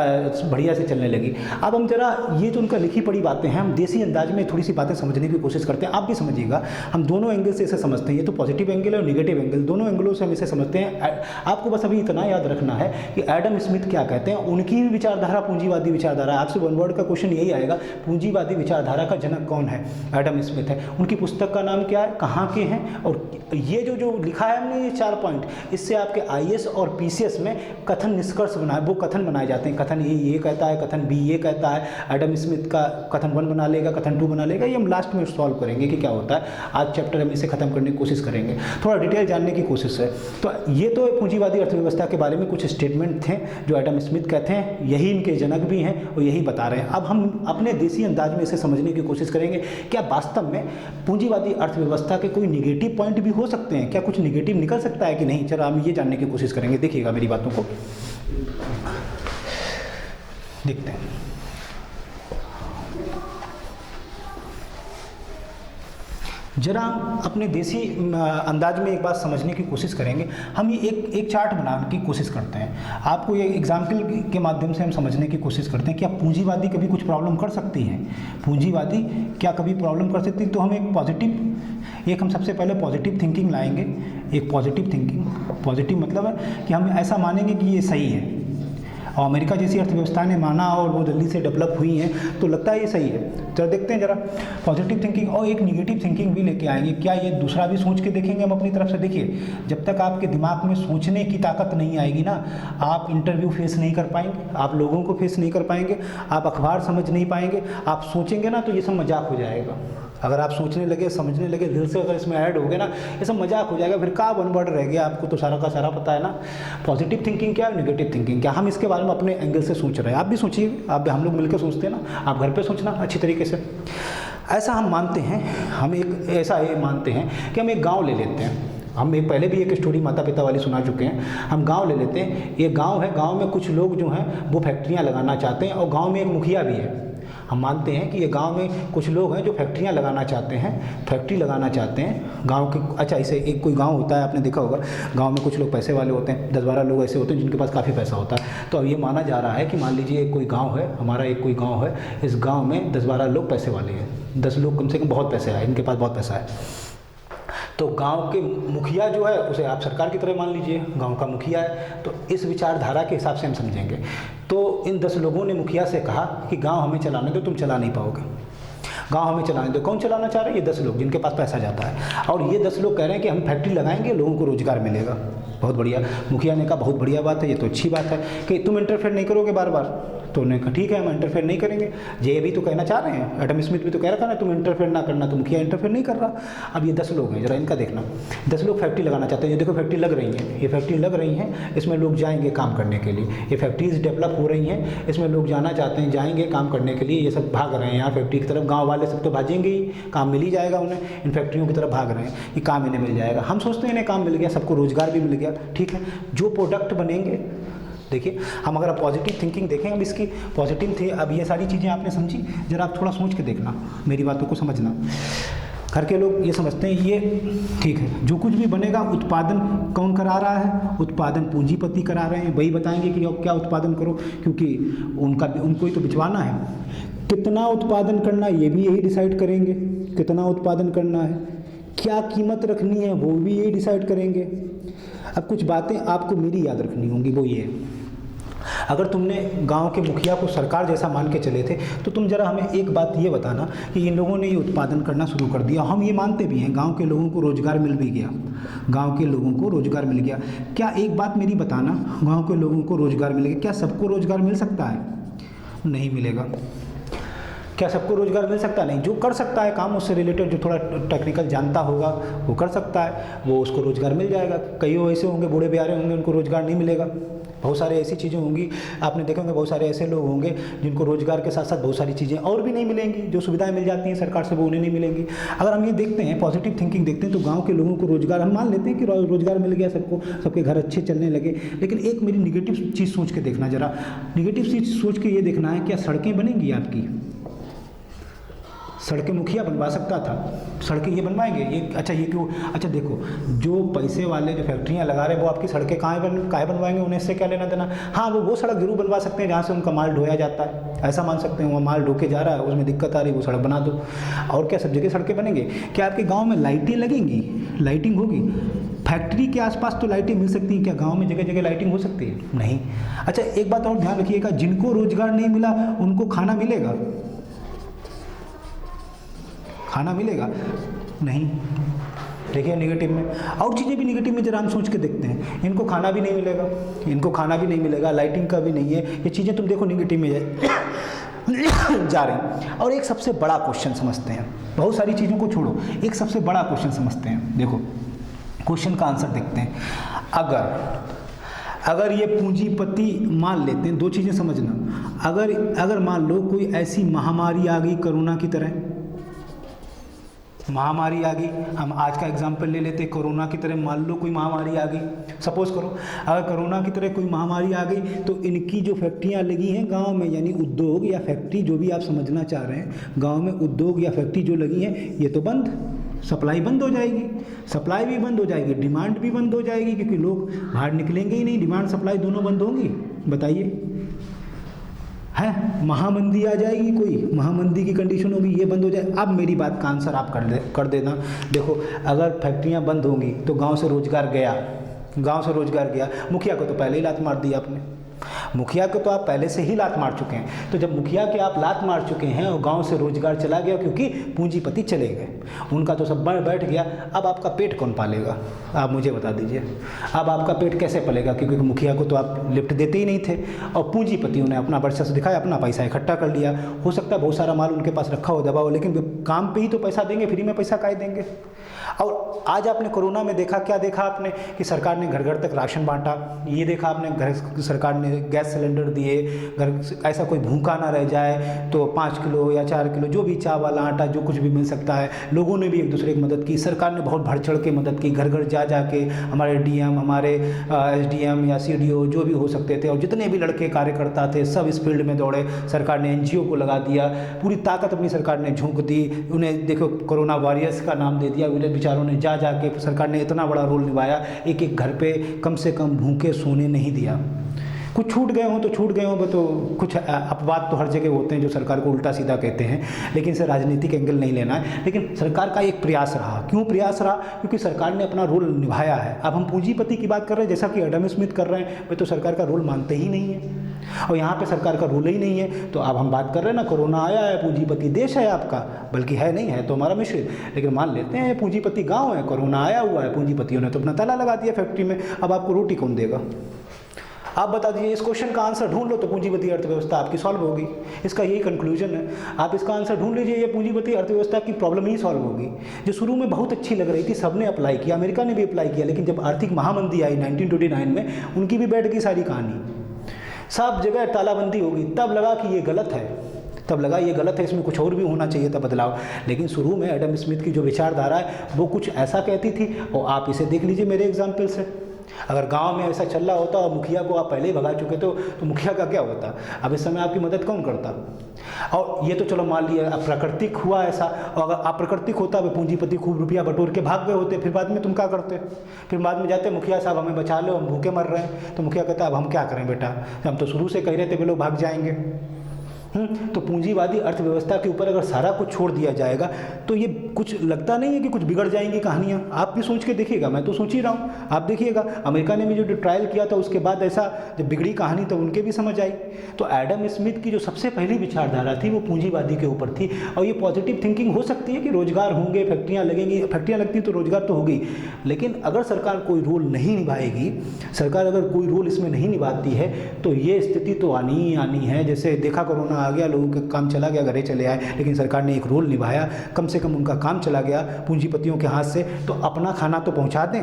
बढ़िया से चलने लगी। अब हम जरा ये जो उनका लिखी पढ़ी बातें हैं, हम देसी अंदाज में थोड़ी सी बातें समझने की कोशिश करते हैं। आप भी समझिएगा, हम दोनों एंगल से इसे समझते हैं, ये तो पॉजिटिव एंगल है और निगेटिव एंगल, दोनों एंगलों से हम इसे समझते हैं। आपको बस अभी इतना याद रखना है कि एडम स्मिथ क्या कहते हैं, उनकी भी विचारधारा पूंजीवादी विचारधारा। आपसे वन वर्ड का क्वेश्चन यही आएगा, पूंजीवादी विचारधारा का जनक कौन है? एडम स्मिथ है। उनकी पुस्तक का नाम क्या है, कहाँ के हैं, और ये जो लिखा है हमने, ये 4 पॉइंट, इससे आपके आईएएस और पीसीएस में कथन निष्कर्ष बनाए, वो कथन बनाए जाते हैं। कथन ए ये कहता है, कथन बी ये कहता है, एडम स्मिथ का कथन 1 बना लेगा, कथन 2 बना लेगा। ये हम लास्ट में सॉल्व करेंगे कि क्या होता है। आज चैप्टर हम इसे खत्म करने की कोशिश करेंगे, थोड़ा डिटेल जानने की कोशिश है। तो ये तो पूंजीवादी अर्थव्यवस्था के बारे में कुछ स्टेटमेंट थे जो एडम स्मिथ कहते हैं, यही इनके जनक भी हैं और यही बता रहे हैं। अब हम अपने देसी अंदाज में इसे समझने की कोशिश करेंगे, क्या वास्तव में पूंजीवादी अर्थव्यवस्था के कोई निगेटिव पॉइंट भी हो सकते हैं, क्या कुछ निगेटिव निकल सकता है कि नहीं। चलो हम ये जानने की कोशिश करेंगे, देखिएगा मेरी बातों को, देखते हैं। जरा अपने देसी अंदाज में एक बात समझने की कोशिश करेंगे। हम ये एक चार्ट बनाने की कोशिश करते हैं, आपको ये एग्जाम्पल के माध्यम से हम समझने की कोशिश करते हैं। क्या पूंजीवादी कभी कुछ प्रॉब्लम कर सकती है, पूंजीवादी क्या कभी प्रॉब्लम कर सकती है। तो हम हम सबसे पहले पॉजिटिव थिंकिंग लाएंगे। एक पॉजिटिव थिंकिंग, पॉजिटिव मतलब है कि हम ऐसा मानेंगे कि ये सही है, और अमेरिका जैसी अर्थव्यवस्था ने माना और वो जल्दी से डेवलप हुई हैं, तो लगता है ये सही है। तो देखते हैं जरा पॉजिटिव थिंकिंग, और एक निगेटिव थिंकिंग भी लेके आएंगे। क्या ये दूसरा भी सोच के देखेंगे हम अपनी तरफ से। देखिए, जब तक आपके दिमाग में सोचने की ताकत नहीं आएगी ना, आप इंटरव्यू फेस नहीं कर पाएंगे, आप लोगों को फेस नहीं कर पाएंगे, आप अखबार समझ नहीं पाएंगे। आप सोचेंगे ना तो ये सब मजाक हो जाएगा। अगर आप सोचने लगे, समझने लगे, दिल से अगर इसमें ऐड हो गए ना, ये सब मजाक हो जाएगा, फिर का वन वर्ड रह गया, आपको तो सारा का सारा पता है ना। पॉजिटिव थिंकिंग क्या है, नेगेटिव थिंकिंग क्या, हम इसके बारे में अपने एंगल से सोच रहे हैं। आप भी सोचिए, आप हम लोग मिलकर सोचते हैं ना, आप घर पे सोचना अच्छी तरीके से। ऐसा हम मानते हैं, हम एक ऐसा ये मानते हैं कि हम एक गाँव ले लेते हैं। हम एक पहले भी एक स्टोरी माता पिता वाली सुना चुके हैं। हम गांव ले लेते हैं, ये गांव है, गांव में कुछ लोग जो हैं वो फैक्ट्रियां लगाना चाहते हैं, और गांव में एक मुखिया भी है। हम मानते हैं कि ये गांव में कुछ लोग हैं जो फैक्ट्रियां लगाना चाहते हैं, फैक्ट्री लगाना चाहते हैं गांव के। अच्छा, इसे एक कोई गांव होता है, आपने देखा होगा, गांव में कुछ लोग पैसे वाले होते हैं, 10-12 लोग ऐसे होते हैं जिनके पास काफ़ी पैसा होता है। तो अब ये माना जा रहा है कि मान लीजिए कोई गाँव है, हमारा एक कोई गाँव है, इस गाँव में 10-12 लोग पैसे वाले हैं, 10 लोग कम से कम बहुत पैसे आए, इनके पास बहुत पैसा है। तो गांव के मुखिया जो है उसे आप सरकार की तरह मान लीजिए, गांव का मुखिया है। तो इस विचारधारा के हिसाब से हम समझेंगे। तो इन 10 लोगों ने मुखिया से कहा कि गांव हमें चलाने दो, तुम चला नहीं पाओगे, गांव हमें चलाने दो। कौन चलाना चाह रहे हैं? ये 10 लोग जिनके पास पैसा जाता है। और ये 10 लोग कह रहे हैं कि हम फैक्ट्री लगाएंगे, लोगों को रोजगार मिलेगा। बहुत बढ़िया। मुखिया ने कहा बहुत बढ़िया बात है, ये तो अच्छी बात है कि तुम इंटरफेयर नहीं करोगे बार बार। तो उन्होंने कहा ठीक है, हम इंटरफेयर नहीं करेंगे। ये भी तो कहना चाह रहे हैं, एडम स्मिथ भी तो कह रहा था ना तुम इंटरफेयर ना करना, तो मुखिया इंटरफेयर नहीं कर रहा। अब ये 10 लोग हैं, जरा इनका देखना। 10 लोग फैक्ट्री लगाना चाहते हैं। ये देखो फैक्ट्री लग रही है, ये फैक्ट्री लग रही है, इसमें लोग जाएंगे काम करने के लिए। ये फैक्ट्रीज डेवलप हो रही हैं, इसमें लोग जाना चाहते हैं, जाएंगे काम करने के लिए। ये सब भाग रहे हैं यहाँ फैक्ट्री की तरफ। गाँव वाले सब तो भागेंगे ही, काम मिल ही जाएगा उन्हें, इन फैक्ट्रियों की तरफ भाग रहे हैं कि काम इन्हें मिल जाएगा। हम सोचते हैं इन्हें काम मिल गया, सबको रोजगार भी मिल गया, ठीक है। जो प्रोडक्ट बनेंगे, देखिए हम अगर पॉजिटिव थिंकिंग देखें, अब इसकी पॉजिटिव थी। अब ये सारी चीज़ें आपने समझी, जरा आप थोड़ा सोच के देखना, मेरी बातों को समझना। घर के लोग ये समझते हैं ये ठीक है, जो कुछ भी बनेगा उत्पादन कौन करा रहा है? उत्पादन पूंजीपति करा रहे हैं, वही बताएंगे कि क्या उत्पादन करो, क्योंकि उनको ही तो बिचवाना है। कितना उत्पादन करना ये भी यही डिसाइड करेंगे, कितना उत्पादन करना है, क्या कीमत रखनी है वो भी यही डिसाइड करेंगे। अब कुछ बातें आपको मेरी याद रखनी होंगी, वो ये है, अगर तुमने गांव के मुखिया को सरकार जैसा मान के चले थे, तो तुम जरा हमें एक बात ये बताना कि इन लोगों ने ये उत्पादन करना शुरू कर दिया, हम ये मानते भी हैं, गांव के लोगों को रोज़गार मिल भी गया, गांव के लोगों को रोज़गार मिल गया। क्या एक बात मेरी बताना, गांव के लोगों को रोज़गार मिलेगा, क्या सबको रोज़गार मिल सकता है? नहीं मिलेगा। क्या सबको रोज़गार मिल सकता है? नहीं। जो कर सकता है काम उससे रिलेटेड, जो थोड़ा टेक्निकल जानता होगा वो कर सकता है, वो उसको रोज़गार मिल जाएगा। कई ऐसे होंगे बूढ़े बिहारे होंगे, उनको रोज़गार नहीं मिलेगा, बहुत सारे ऐसी चीज़ें होंगी, आपने देखा होंगे बहुत सारे ऐसे लोग होंगे जिनको रोजगार के साथ साथ बहुत सारी चीज़ें और भी नहीं मिलेंगी, जो सुविधाएं मिल जाती हैं सरकार से वो उन्हें नहीं मिलेंगी। अगर हम ये देखते हैं, पॉजिटिव थिंकिंग देखते हैं, तो गाँव के लोगों को रोजगार, हम मान लेते हैं कि रोजगार मिल गया सबको, सबके घर अच्छे चलने लगे, लेकिन एक मेरी निगेटिव चीज़ सोच के देखना, जरा निगेटिव चीज़ सोच के ये देखना है, क्या सड़कें बनेंगी आपकी? सड़कें मुखिया बनवा सकता था, सड़कें ये बनवाएंगे? ये अच्छा, ये क्यों? अच्छा देखो, जो पैसे वाले जो फैक्ट्रियां लगा रहे हैं वो आपकी सड़कें काहे बनवाएंगे? उन्हें इससे क्या लेना देना? हाँ, वो सड़क जरूर बनवा सकते हैं जहाँ से उनका माल ढोया जाता है, ऐसा मान सकते हैं, वो माल ढो के जा रहा है, उसमें दिक्कत आ रही है, वो सड़क बना दो। और क्या सब जगह सड़कें बनेंगे? क्या आपके गाँव में लाइटें लगेंगी? लाइटिंग होगी? फैक्ट्री के आसपास तो लाइटें मिल सकती हैं, क्या गांव में जगह जगह लाइटिंग हो सकती है? नहीं। अच्छा, एक बात और ध्यान रखिएगा, जिनको रोजगार नहीं मिला उनको खाना मिलेगा? खाना मिलेगा? नहीं। देखिए निगेटिव में, और चीज़ें भी निगेटिव में जरा हम सोच के देखते हैं, इनको खाना भी नहीं मिलेगा, इनको खाना भी नहीं मिलेगा, लाइटिंग का भी नहीं है, ये चीज़ें तुम देखो निगेटिव में जा रही हैं। और एक सबसे बड़ा क्वेश्चन समझते हैं, बहुत सारी चीज़ों को छोड़ो, एक सबसे बड़ा क्वेश्चन समझते हैं। देखो क्वेश्चन का आंसर देखते हैं। अगर ये पूंजीपति मान लेते हैं, दो चीज़ें समझना, अगर मान लो कोई ऐसी महामारी आ गई कोरोना की तरह, महामारी आ गई, हम आज का एग्जाम्पल ले लेते, कोरोना की तरह मान लो कोई महामारी आ गई, सपोज करो अगर कोरोना की तरह कोई महामारी आ गई, तो इनकी जो फैक्ट्रियां लगी हैं गांव में, यानी उद्योग या फैक्ट्री जो भी आप समझना चाह रहे हैं, गांव में उद्योग या फैक्ट्री जो लगी हैं, ये तो बंद, सप्लाई बंद हो जाएगी, सप्लाई भी बंद हो जाएगी, डिमांड भी बंद हो जाएगी, क्योंकि लोग बाहर निकलेंगे ही नहीं, डिमांड सप्लाई दोनों बंद होंगी। बताइए, है महामंदी आ जाएगी, कोई महामंदी की कंडीशन होगी, ये बंद हो जाए। अब मेरी बात का आंसर आप कर देना। देखो अगर फैक्ट्रियां बंद होंगी तो गांव से रोजगार गया, गांव से रोजगार गया, मुखिया को तो पहले ही लात मार दी आपने, मुखिया को तो आप पहले से ही लात मार चुके हैं। तो जब मुखिया के आप लात मार चुके हैं और गांव से रोजगार चला गया, क्योंकि पूंजीपति चले गए, उनका तो सब बैठ गया, अब आपका पेट कौन पालेगा? आप मुझे बता दीजिए, अब आपका पेट कैसे पलेगा? क्योंकि मुखिया को तो आप लिफ्ट देते ही नहीं थे, और पूंजीपतियों ने अपना वर्चस्व दिखाया, अपना पैसा इकट्ठा कर लिया। हो सकता है बहुत सारा माल उनके पास रखा हो, दबा हो, लेकिन काम पे ही तो पैसा देंगे, फ्री में पैसा काहे देंगे? और आज आपने कोरोना में देखा, क्या देखा आपने कि सरकार ने घर घर तक राशन बांटा, ये देखा आपने सरकार ने गैस सिलेंडर दिए, घर ऐसा कोई भूखा ना रह जाए, तो 5 किलो या 4 किलो जो भी चावल आटा जो कुछ भी मिल सकता है, लोगों ने भी एक दूसरे की मदद की, सरकार ने बहुत बढ़ चढ़ के मदद की, घर घर जा के हमारे डीएम, हमारे एसडीएम या सीडीओ जो भी हो सकते थे, और जितने भी लड़के कार्यकर्ता थे सब इस फील्ड में दौड़े, सरकार ने एनजीओ को लगा दिया, पूरी ताकत अपनी सरकार ने झोंक दी, उन्हें देखो कोरोना वॉरियर्स का नाम दे दिया, बेचारों ने जा के सरकार ने इतना बड़ा रोल निभाया, एक एक घर पे कम से कम भूखे सोने नहीं दिया। कुछ छूट गए हों तो छूट गए हों, तो कुछ अपवाद तो हर जगह होते हैं जो सरकार को उल्टा सीधा कहते हैं, लेकिन इसे राजनीतिक एंगल नहीं लेना है। लेकिन सरकार का एक प्रयास रहा, क्यों प्रयास रहा? क्योंकि सरकार ने अपना रोल निभाया है। अब हम पूंजीपति की बात कर रहे हैं, जैसा कि एडम स्मिथ कर रहे हैं, वे तो सरकार का रोल मानते ही नहीं है, और यहाँ पे सरकार का रोल ही नहीं है। तो अब हम बात कर रहे हैं ना, कोरोना आया है, पूंजीपति देश है आपका, बल्कि है नहीं है तो हमारा मिश्रित, लेकिन मान लेते हैं पूंजीपति गाँव है, कोरोना आया हुआ है, पूंजीपतियों ने तो अपना ताला लगा दिया फैक्ट्री में, अब आपको रोटी कौन देगा? आप बता दीजिए, इस क्वेश्चन का आंसर ढूंढ लो तो पूंजीपति अर्थव्यवस्था आपकी सॉल्व होगी। इसका यही कंक्लूजन है, आप इसका आंसर ढूंढ लीजिए, ये पूंजीपति अर्थव्यवस्था की प्रॉब्लम ही सॉल्व होगी। जो शुरू में बहुत अच्छी लग रही थी, सबने अप्लाई किया, अमेरिका ने भी अप्लाई किया, लेकिन जब आर्थिक महामंदी आई 1929 में, उनकी भी बैठ गई सारी कहानी, सब जगह तालाबंदी होगी, तब लगा कि ये गलत है, तब लगा ये गलत है, इसमें कुछ और भी होना चाहिए था बदलाव। लेकिन शुरू में एडम स्मिथ की जो विचारधारा है वो कुछ ऐसा कहती थी, और आप इसे देख लीजिए मेरे एग्जाम्पल से। अगर गांव में ऐसा चल रहा होता और मुखिया को आप पहले ही भगा चुके तो मुखिया का क्या होता? अब इस समय आपकी मदद कौन करता? और ये तो चलो मान लिया अब प्राकृतिक हुआ ऐसा, और अगर अप्राकृतिक होता वे पूंजीपति खूब रुपया बटोर के भाग गए होते, फिर बाद में तुम क्या करते? फिर बाद में जाते, मुखिया साहब हमें बचा लो, हम भूखे मर रहे हैं। तो मुखिया कहता अब हम क्या करें बेटा, हम तो शुरू से कह रहे थे वे लोग भाग जाएंगे। तो पूंजीवादी अर्थव्यवस्था के ऊपर अगर सारा कुछ छोड़ दिया जाएगा तो ये कुछ लगता नहीं है कि कुछ बिगड़ जाएंगी कहानियाँ। आप भी सोच के देखिएगा, मैं तो सोच ही रहा हूँ, आप देखिएगा अमेरिका ने भी जो ट्रायल किया था उसके बाद ऐसा जब बिगड़ी कहानी तो उनके भी समझ आई। तो एडम स्मिथ की जो सबसे पहली विचारधारा थी वो पूंजीवादी के ऊपर थी, और ये पॉजिटिव थिंकिंग हो सकती है कि रोजगार होंगे, फैक्ट्रियाँ लगेंगी, फैक्ट्रियाँ लगती तो रोजगार तो होगी, लेकिन अगर सरकार कोई रोल नहीं निभाएगी, सरकार अगर कोई रोल इसमें नहीं निभाती है तो ये स्थिति तो आनी ही आनी है। जैसे देखा कोरोना आ गया, लोगों का काम चला गया, घरे चले आए, लेकिन सरकार ने एक रोल निभाया, कम से कम उनका काम चला गया पूंजीपतियों के हाथ से, तो अपना खाना तो पहुंचा दें,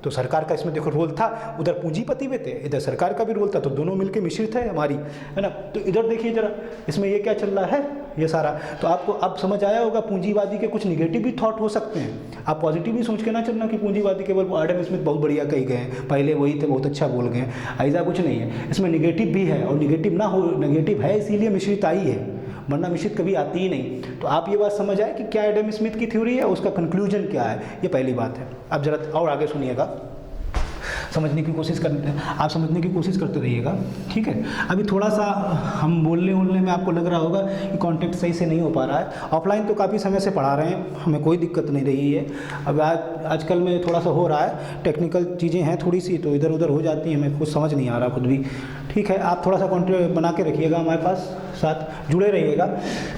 तो सरकार का इसमें देखो रोल था, उधर पूंजीपति में थे, इधर सरकार का भी रोल था, तो दोनों मिलकर मिश्रित है हमारी, है ना। तो इधर देखिए जरा, इसमें ये क्या चल रहा है, ये सारा। तो आपको अब समझ आया होगा पूंजीवादी के कुछ निगेटिव भी थॉट हो सकते हैं। आप पॉजिटिव भी सोच के ना चलना कि पूंजीवादी केवल एडम स्मिथ बहुत बढ़िया कही गए हैं, पहले वही थे बहुत अच्छा बोल गए, ऐसा कुछ नहीं है। इसमें निगेटिव भी है, और निगेटिव ना हो, निगेटिव है इसीलिए मिश्रित आई है, वरना मिश्रित कभी आती ही नहीं। तो आप ये बात समझ आए कि क्या एडम स्मिथ की थ्योरी है, उसका कंक्लूजन क्या है, ये पहली बात है। अब जरा और आगे सुनिएगा, समझने की कोशिश करते रहिएगा, ठीक है। अभी थोड़ा सा हम बोलने में आपको लग रहा होगा कि कॉन्टेक्ट सही से नहीं हो पा रहा है। ऑफलाइन तो काफ़ी समय से पढ़ा रहे हैं, हमें कोई दिक्कत नहीं रही है। अब आजकल में थोड़ा सा हो रहा है, टेक्निकल चीज़ें हैं थोड़ी सी, तो इधर उधर हो जाती हैं, हमें कुछ समझ नहीं आ रहा खुद भी, ठीक है। आप थोड़ा सा कॉन्टेक्ट बना के रखिएगा, हमारे पास साथ जुड़े रहिएगा।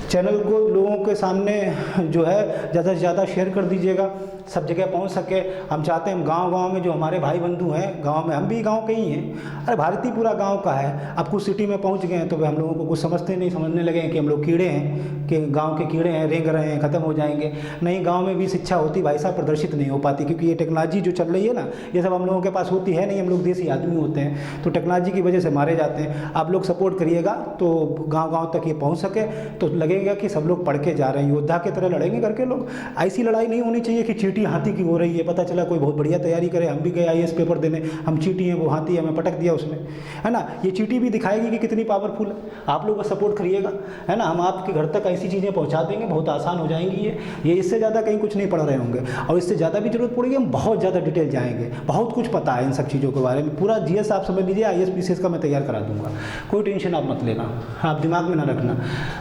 चैनल को लोगों के सामने जो है ज़्यादा से ज़्यादा शेयर कर दीजिएगा, सब जगह पहुंच सके। हम चाहते हैं गांव-गांव में जो हमारे भाई बंधु हैं, गांव में हम भी गांव के ही हैं, अरे भारत ही पूरा गांव का है। अब कुछ सिटी में पहुंच गए हैं तो हम लोगों को कुछ समझने लगे हैं कि हम लोग कीड़े हैं, कि गांव के कीड़े हैं, रेंग रहे हैं, ख़त्म हो जाएंगे। नहीं, गांव में भी शिक्षा होती भाई साहब, प्रदर्शित नहीं हो पाती, क्योंकि ये टेक्नोलॉजी जो चल रही है ना, ये सब हम लोगों के पास होती है नहीं, हम लोग देसी आदमी होते हैं, तो टेक्नोलॉजी की वजह से मारे जाते हैं। आप लोग सपोर्ट करिएगा तो गाँव तक ये पहुँच सके, तो लगेगा कि सब लोग पढ़ के जा रहे हैं, योद्धा की तरह लड़ेंगे करके लोग। ऐसी लड़ाई नहीं होनी चाहिए कि चींटी हाथी की हो रही है, पता चला कोई बहुत बढ़िया तैयारी करे, हम भी गए IAS पेपर देने, हम चींटी हैं वो हाथी है, हमें पटक दिया उसने, है ना। ये चींटी भी दिखाएगी कि कितनी पावरफुल है। आप लोग सपोर्ट करिएगा, है ना, हम आपके घर तक ऐसी चीज़ें पहुंचा देंगे, बहुत आसान हो जाएंगी ये इससे ज़्यादा कहीं कुछ नहीं पढ़ रहे होंगे, और इससे ज़्यादा भी जरूरत पड़ेगी हम बहुत ज़्यादा डिटेल जाएंगे, बहुत कुछ पता है इन सब चीज़ों के बारे में। पूरा GS आप समझ लीजिए, IAS PCS का मैं तैयार करा दूंगा, कोई टेंशन आप मत लेना, आप दिमाग में ना रखना।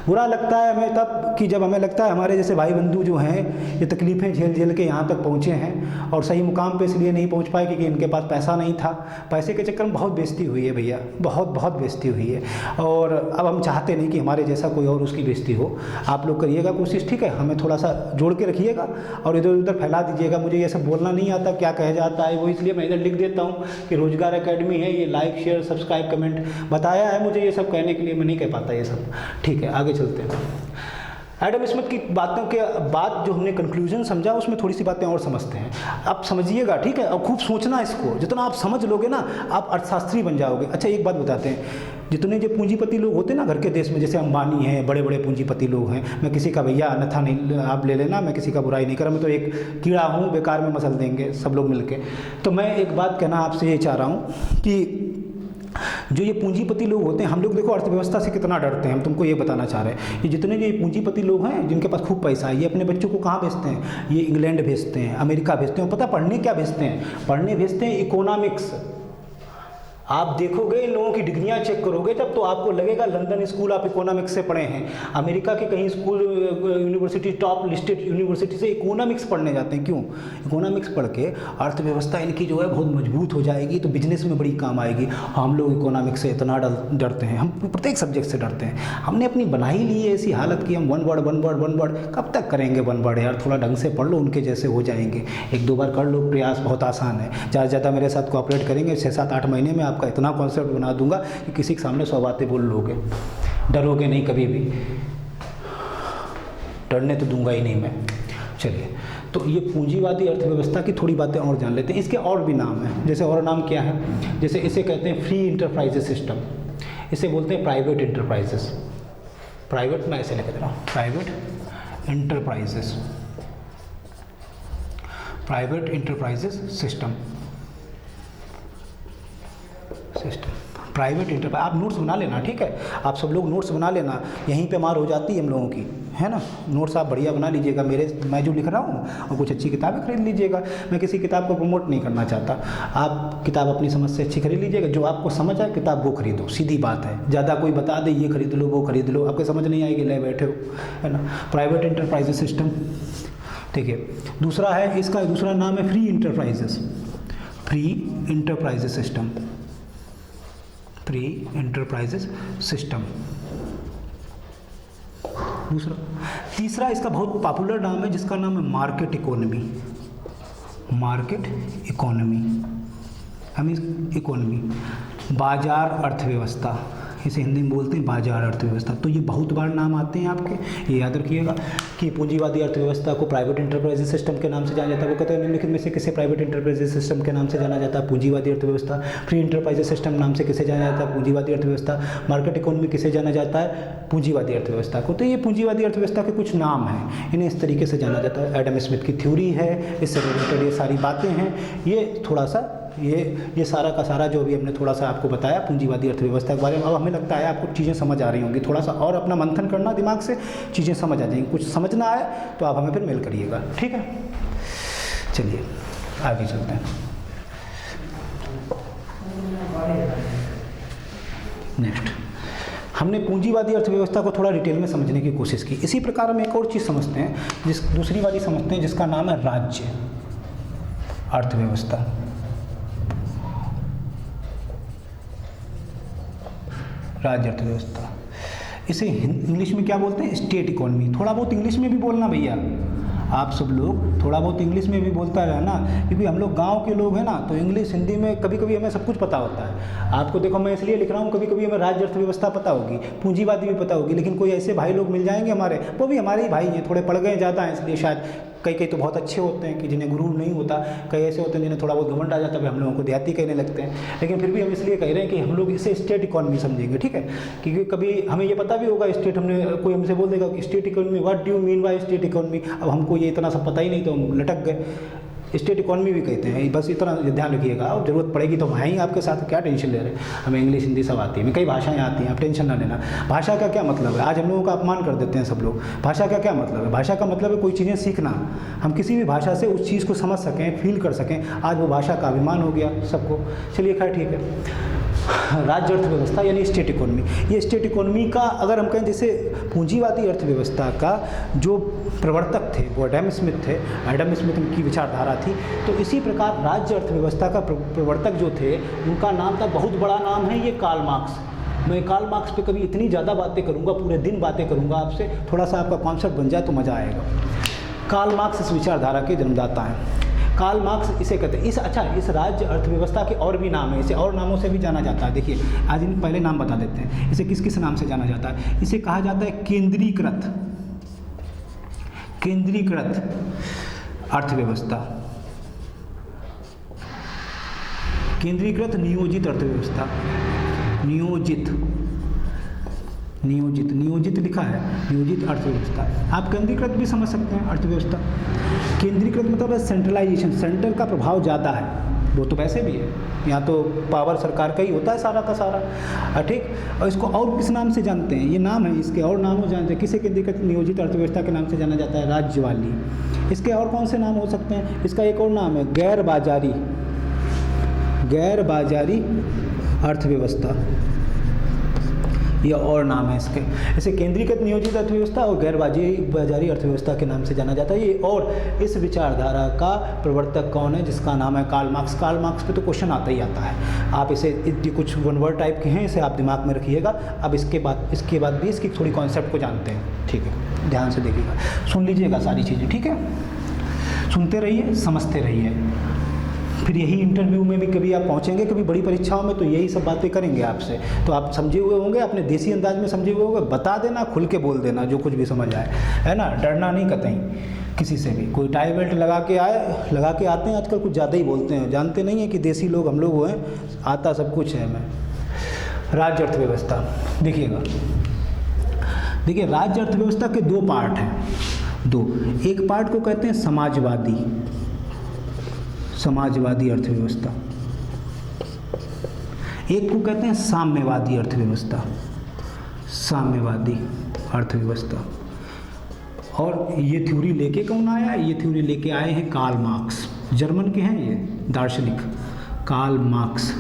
बुरा लगता है हमें तब कि जब हमें लगता है हमारे जैसे भाई बंधु जो हैं ये तकलीफ़ें झेल के यहाँ तक पहुँचे हैं, और सही मुकाम पे इसलिए नहीं पहुँच पाए क्योंकि इनके पास पैसा नहीं था। पैसे के चक्कर में बहुत बेइज्जती हुई है भैया, बहुत बेइज्जती हुई है, और अब हम चाहते नहीं कि हमारे जैसा कोई और उसकी बेइज्जती हो। आप लोग करिएगा कोशिश, ठीक है, हमें थोड़ा सा जोड़ के रखिएगा और इधर उधर फैला दीजिएगा। मुझे ये सब बोलना नहीं आता, क्या कहा जाता है वो, इसलिए मैं इधर लिख देता हूँ कि रोजगार एकेडमी है, ये लाइक शेयर सब्सक्राइब कमेंट बताया है मुझे ये सब कहने के लिए, मैं नहीं कह पाता ये सब, ठीक है। आगे चलते हैं। एडम स्मिथ की बातों के बाद जो हमने कंक्लूजन समझा, उसमें थोड़ी सी बातें और समझते हैं। आप समझिएगा, ठीक है, और खूब सोचना इसको, जितना आप समझ लोगे ना आप अर्थशास्त्री बन जाओगे। अच्छा, एक बात बताते हैं, जितने जो पूंजीपति लोग होते हैं ना घर के देश में, जैसे अंबानी हैं, बड़े बड़े पूंजीपति लोग हैं, मैं किसी का भैया अन्यथा नहीं आप ले लेना, मैं किसी का बुराई नहीं कर रहा, मैं तो एक कीड़ा हूँ, बेकार में मसल देंगे सब लोग मिलके। तो मैं एक बात कहना आपसे ये चाह रहा हूँ कि जो ये पूंजीपति लोग होते हैं, हम लोग देखो अर्थव्यवस्था से कितना डरते हैं, हम तुमको ये बताना चाह रहे हैं। ये जितने ये पूंजीपति लोग हैं जिनके पास खूब पैसा है, ये अपने बच्चों को कहाँ भेजते हैं, ये इंग्लैंड भेजते हैं, अमेरिका भेजते हैं। पता पढ़ने क्या भेजते हैं, पढ़ने भेजते हैं इकोनॉमिक्स। आप देखोगे इन लोगों की डिग्रियां चेक करोगे तब तो आपको लगेगा लंदन स्कूल ऑफ इकोनॉमिक्स से पढ़े हैं, अमेरिका के कहीं school university top listed university से इकोनॉमिक्स पढ़ने जाते हैं। क्यों? इकोनॉमिक्स पढ़ के अर्थव्यवस्था इनकी जो है बहुत मजबूत हो जाएगी, तो बिजनेस में बड़ी काम आएगी। हम लोग इकोनॉमिक्स से इतना डरते हैं, हम प्रत्येक सब्जेक्ट से डरते हैं। हमने अपनी बनाई ली है ऐसी हालत कि हम वन वर्ड कब तक करेंगे वन वर्ड यार, थोड़ा ढंग से पढ़ लो, उनके जैसे हो जाएंगे। 1-2 बार कर लो प्रयास, बहुत आसान है। ज़्यादा से ज़्यादा मेरे साथ कोऑपरेट करेंगे 6-7-8 महीने में आपका इतना कॉन्सेप्ट बना दूंगा कि किसी के सामने 100 बातें बोल लोगे, डरोगे नहीं कभी भी। डरने तो दूंगा ही नहीं मैं। चलिए, तो ये पूंजीवादी अर्थव्यवस्था की थोड़ी बातें और जान लेते हैं। इसके और भी नाम हैं, जैसे और नाम क्या है, जैसे इसे कहते हैं फ्री इंटरप्राइजेस सिस्टम, इसे बोलते हैं प्राइवेट इंटरप्राइजेस। प्राइवेट मैं ऐसे लिख दे रहा हूँ, private enterprises, private enterprises system, private enterprise. आप नोट्स बना लेना, ठीक है, आप सब लोग नोट्स बना लेना, यहीं पे मार हो जाती है हम लोगों की, है ना। नोट्स आप बढ़िया बना लीजिएगा, मैं जो लिख रहा हूँ, और कुछ अच्छी किताबें खरीद लीजिएगा। मैं किसी किताब को प्रमोट नहीं करना चाहता, आप किताब अपनी समझ से अच्छी खरीद लीजिएगा, जो आपको समझ आए किताब वो खरीदो, सीधी बात है। ज़्यादा कोई बता दे ये खरीद लो वो खरीद लो, आपको समझ नहीं आएगी, ले बैठे हो, है ना। प्राइवेट इंटरप्राइजेस सिस्टम, ठीक है। दूसरा है, इसका दूसरा नाम है free enterprises, free enterprises system, free enterprises system दूसरा। तीसरा इसका बहुत पॉपुलर नाम है जिसका नाम है मार्केट इकोनॉमी, मार्केट इकोनॉमी, हम इस इकोनॉमी, बाजार अर्थव्यवस्था, इसे हिंदी में बोलते हैं बाजार अर्थव्यवस्था। तो ये बहुत बार नाम आते हैं आपके, ये याद रखिएगा कि पूंजीवादी अर्थव्यवस्था को प्राइवेट इंटरप्राइजेज सिस्टम के नाम से जाना जाता है। वो कहते हैं निम्नलिखित में से किसे प्राइवेट इंटरप्राइजेज सिस्टम के नाम से जाना जाता है? पूंजीवादी अर्थव्यवस्था। फ्री इंटरप्राइजेज सिस्टम नाम से किसे जाना जाता है? पूंजीवादी अर्थव्यवस्था। मार्केट इकोनॉमी किसे जाना जाता है? पूंजीवादी अर्थव्यवस्था को। तो ये पूंजीवादी अर्थव्यवस्था के कुछ नाम हैं, इन्हें इस तरीके से जाना जाता है। एडम स्मिथ की थ्योरी है, इससे रिलेटेड ये सारी बातें हैं। ये थोड़ा सा ये सारा का सारा जो भी हमने थोड़ा सा आपको बताया पूंजीवादी अर्थव्यवस्था के बारे में। अब हमें लगता है आपको चीज़ें समझ आ रही होंगी। थोड़ा सा और अपना मंथन करना दिमाग से, चीज़ें समझ आ जाएंगी। कुछ समझ ना आए तो आप हमें फिर मेल करिएगा, ठीक है। चलिए आगे चलते हैं। नेक्स्ट हमने पूंजीवादी अर्थव्यवस्था को थोड़ा डिटेल में समझने की कोशिश की। इसी प्रकार हम एक और चीज़ समझते हैं, दूसरी वाली समझते हैं, जिसका नाम है राज्य अर्थव्यवस्था। राज्य अर्थव्यवस्था, इसे इंग्लिश में क्या बोलते हैं? State economy. थोड़ा बहुत इंग्लिश में भी बोलना भैया, आप सब लोग थोड़ा बहुत इंग्लिश में भी बोलता रहना, क्योंकि हम लोग गांव के लोग हैं ना, तो इंग्लिश हिंदी में कभी कभी हमें सब कुछ पता होता है। आपको देखो मैं इसलिए लिख रहा हूँ, कभी कभी हमें राज्य अर्थव्यवस्था पता होगी, पूंजीवादी भी पता होगी, लेकिन कोई ऐसे भाई लोग मिल जाएंगे हमारे, वो भी हमारे ही भाई हैं, थोड़े पढ़ गए ज़्यादा हैं, इसलिए शायद कई तो बहुत अच्छे होते हैं कि जिन्हें गुरूर नहीं होता, कई ऐसे होते हैं जिन्हें थोड़ा बहुत घमंड आ जाता है, हम लोगों को देहाती कहने लगते हैं। लेकिन फिर भी हम इसलिए कह रहे हैं कि हम लोग इसे स्टेट इकोनॉमी समझेंगे, ठीक है। क्योंकि कभी हमें ये पता भी होगा स्टेट, कोई हमसे बोल देगा कि state economy, what do you mean by state economy. अब हमको ये इतना सब पता ही नहीं, तो हम लटक गए। स्टेट इकोनॉमी भी कहते हैं, बस इतना ध्यान रखिएगा। और जरूरत पड़ेगी तो हैं ही आपके साथ, क्या टेंशन ले रहे हैं। हमें इंग्लिश हिंदी सब आती है, कई भाषाएं आती हैं, आप टेंशन ना लेना। भाषा का क्या मतलब है? आज हम लोगों का अपमान कर देते हैं सब लोग। भाषा का क्या मतलब है? भाषा का मतलब है कोई चीज़ें सीखना, हम किसी भी भाषा से उस चीज़ को समझ सकें, फील कर सकें। आज वो भाषा का अभिमान हो गया सबको। चलिए खैर ठीक है। राज्य अर्थव्यवस्था यानी स्टेट इकोनॉमी, ये स्टेट इकोनॉमी का अगर हम कहें, जैसे पूंजीवादी अर्थव्यवस्था का जो प्रवर्तक थे वो एडम स्मिथ थे, एडम स्मिथ की विचारधारा थी। तो इसी प्रकार राज्य अर्थव्यवस्था का प्रवर्तक जो थे, उनका नाम था, बहुत बड़ा नाम है ये, कार्ल मार्क्स। मैं कार्ल मार्क्स पे कभी इतनी ज़्यादा बातें करूँगा, पूरे दिन बातें करूँगा आपसे, थोड़ा सा आपका कॉन्सेप्ट बन जाए तो मज़ा आएगा। कार्ल मार्क्स इस विचारधारा के जन्मदाता हैं। कार्ल मार्क्स इसे कहते हैं। इस राज्य अर्थव्यवस्था के और भी नाम है, इसे और नामों से भी जाना जाता है। देखिए आज इन पहले नाम बता देते हैं, इसे किस किस नाम से जाना जाता है। इसे कहा जाता है केंद्रीकृत अर्थव्यवस्था, केंद्रीकृत नियोजित अर्थव्यवस्था, नियोजित लिखा है, नियोजित अर्थव्यवस्था। आप केंद्रीकृत भी समझ सकते हैं अर्थव्यवस्था। केंद्रीकृत मतलब है सेंट्रलाइजेशन, सेंटर का प्रभाव ज़्यादा है, वो तो वैसे भी है, यहाँ तो पावर सरकार का ही होता है सारा का सारा, ठीक। और इसको और किस नाम से जानते हैं? ये नाम है, इसके और नामों जानते हैं। किसे केंद्रीकृत नियोजित अर्थव्यवस्था के नाम से जाना जाता है? राज्य वाली। इसके और कौन से नाम हो सकते हैं? इसका एक और नाम है गैर बाजारी अर्थव्यवस्था, ये और नाम है इसके। इसे केंद्रीकृत नियोजित अर्थव्यवस्था और गैर बाजारी अर्थव्यवस्था के नाम से जाना जाता है। ये और इस विचारधारा का प्रवर्तक कौन है? जिसका नाम है कार्ल मार्क्स। कार्ल मार्क्स पे तो क्वेश्चन आता ही आता है। आप इसे कुछ वन वर्ड टाइप के हैं, इसे आप दिमाग में रखिएगा। अब इसके बाद भी इसकी थोड़ी कॉन्सेप्ट को जानते हैं, ठीक है। ध्यान से देखिएगा, सुन लीजिएगा सारी चीज़ें, ठीक है। सुनते रहिए, समझते रहिए, फिर यही इंटरव्यू में भी कभी आप पहुंचेंगे, कभी बड़ी परीक्षाओं में, तो यही सब बातें करेंगे आपसे। तो आप समझे हुए होंगे, अपने देसी अंदाज में समझे हुए होंगे। बता देना, खुल के बोल देना, जो कुछ भी समझ आए, है ना। डरना नहीं कतई किसी से भी। कोई टाई बेल्ट लगा के आते हैं आजकल, कुछ ज़्यादा ही बोलते हैं, जानते नहीं हैं कि देसी लोग हम लोग हैं, आता सब कुछ है हमें। राज्य अर्थव्यवस्था देखिएगा, देखिए राज्य अर्थव्यवस्था के दो पार्ट हैं, एक पार्ट को कहते हैं समाजवादी अर्थव्यवस्था, एक को कहते हैं साम्यवादी अर्थव्यवस्था। और ये थ्योरी लेके कौन आया? ये थ्योरी लेके आए हैं कार्ल मार्क्स, जर्मन के हैं ये दार्शनिक, कार्ल मार्क्स।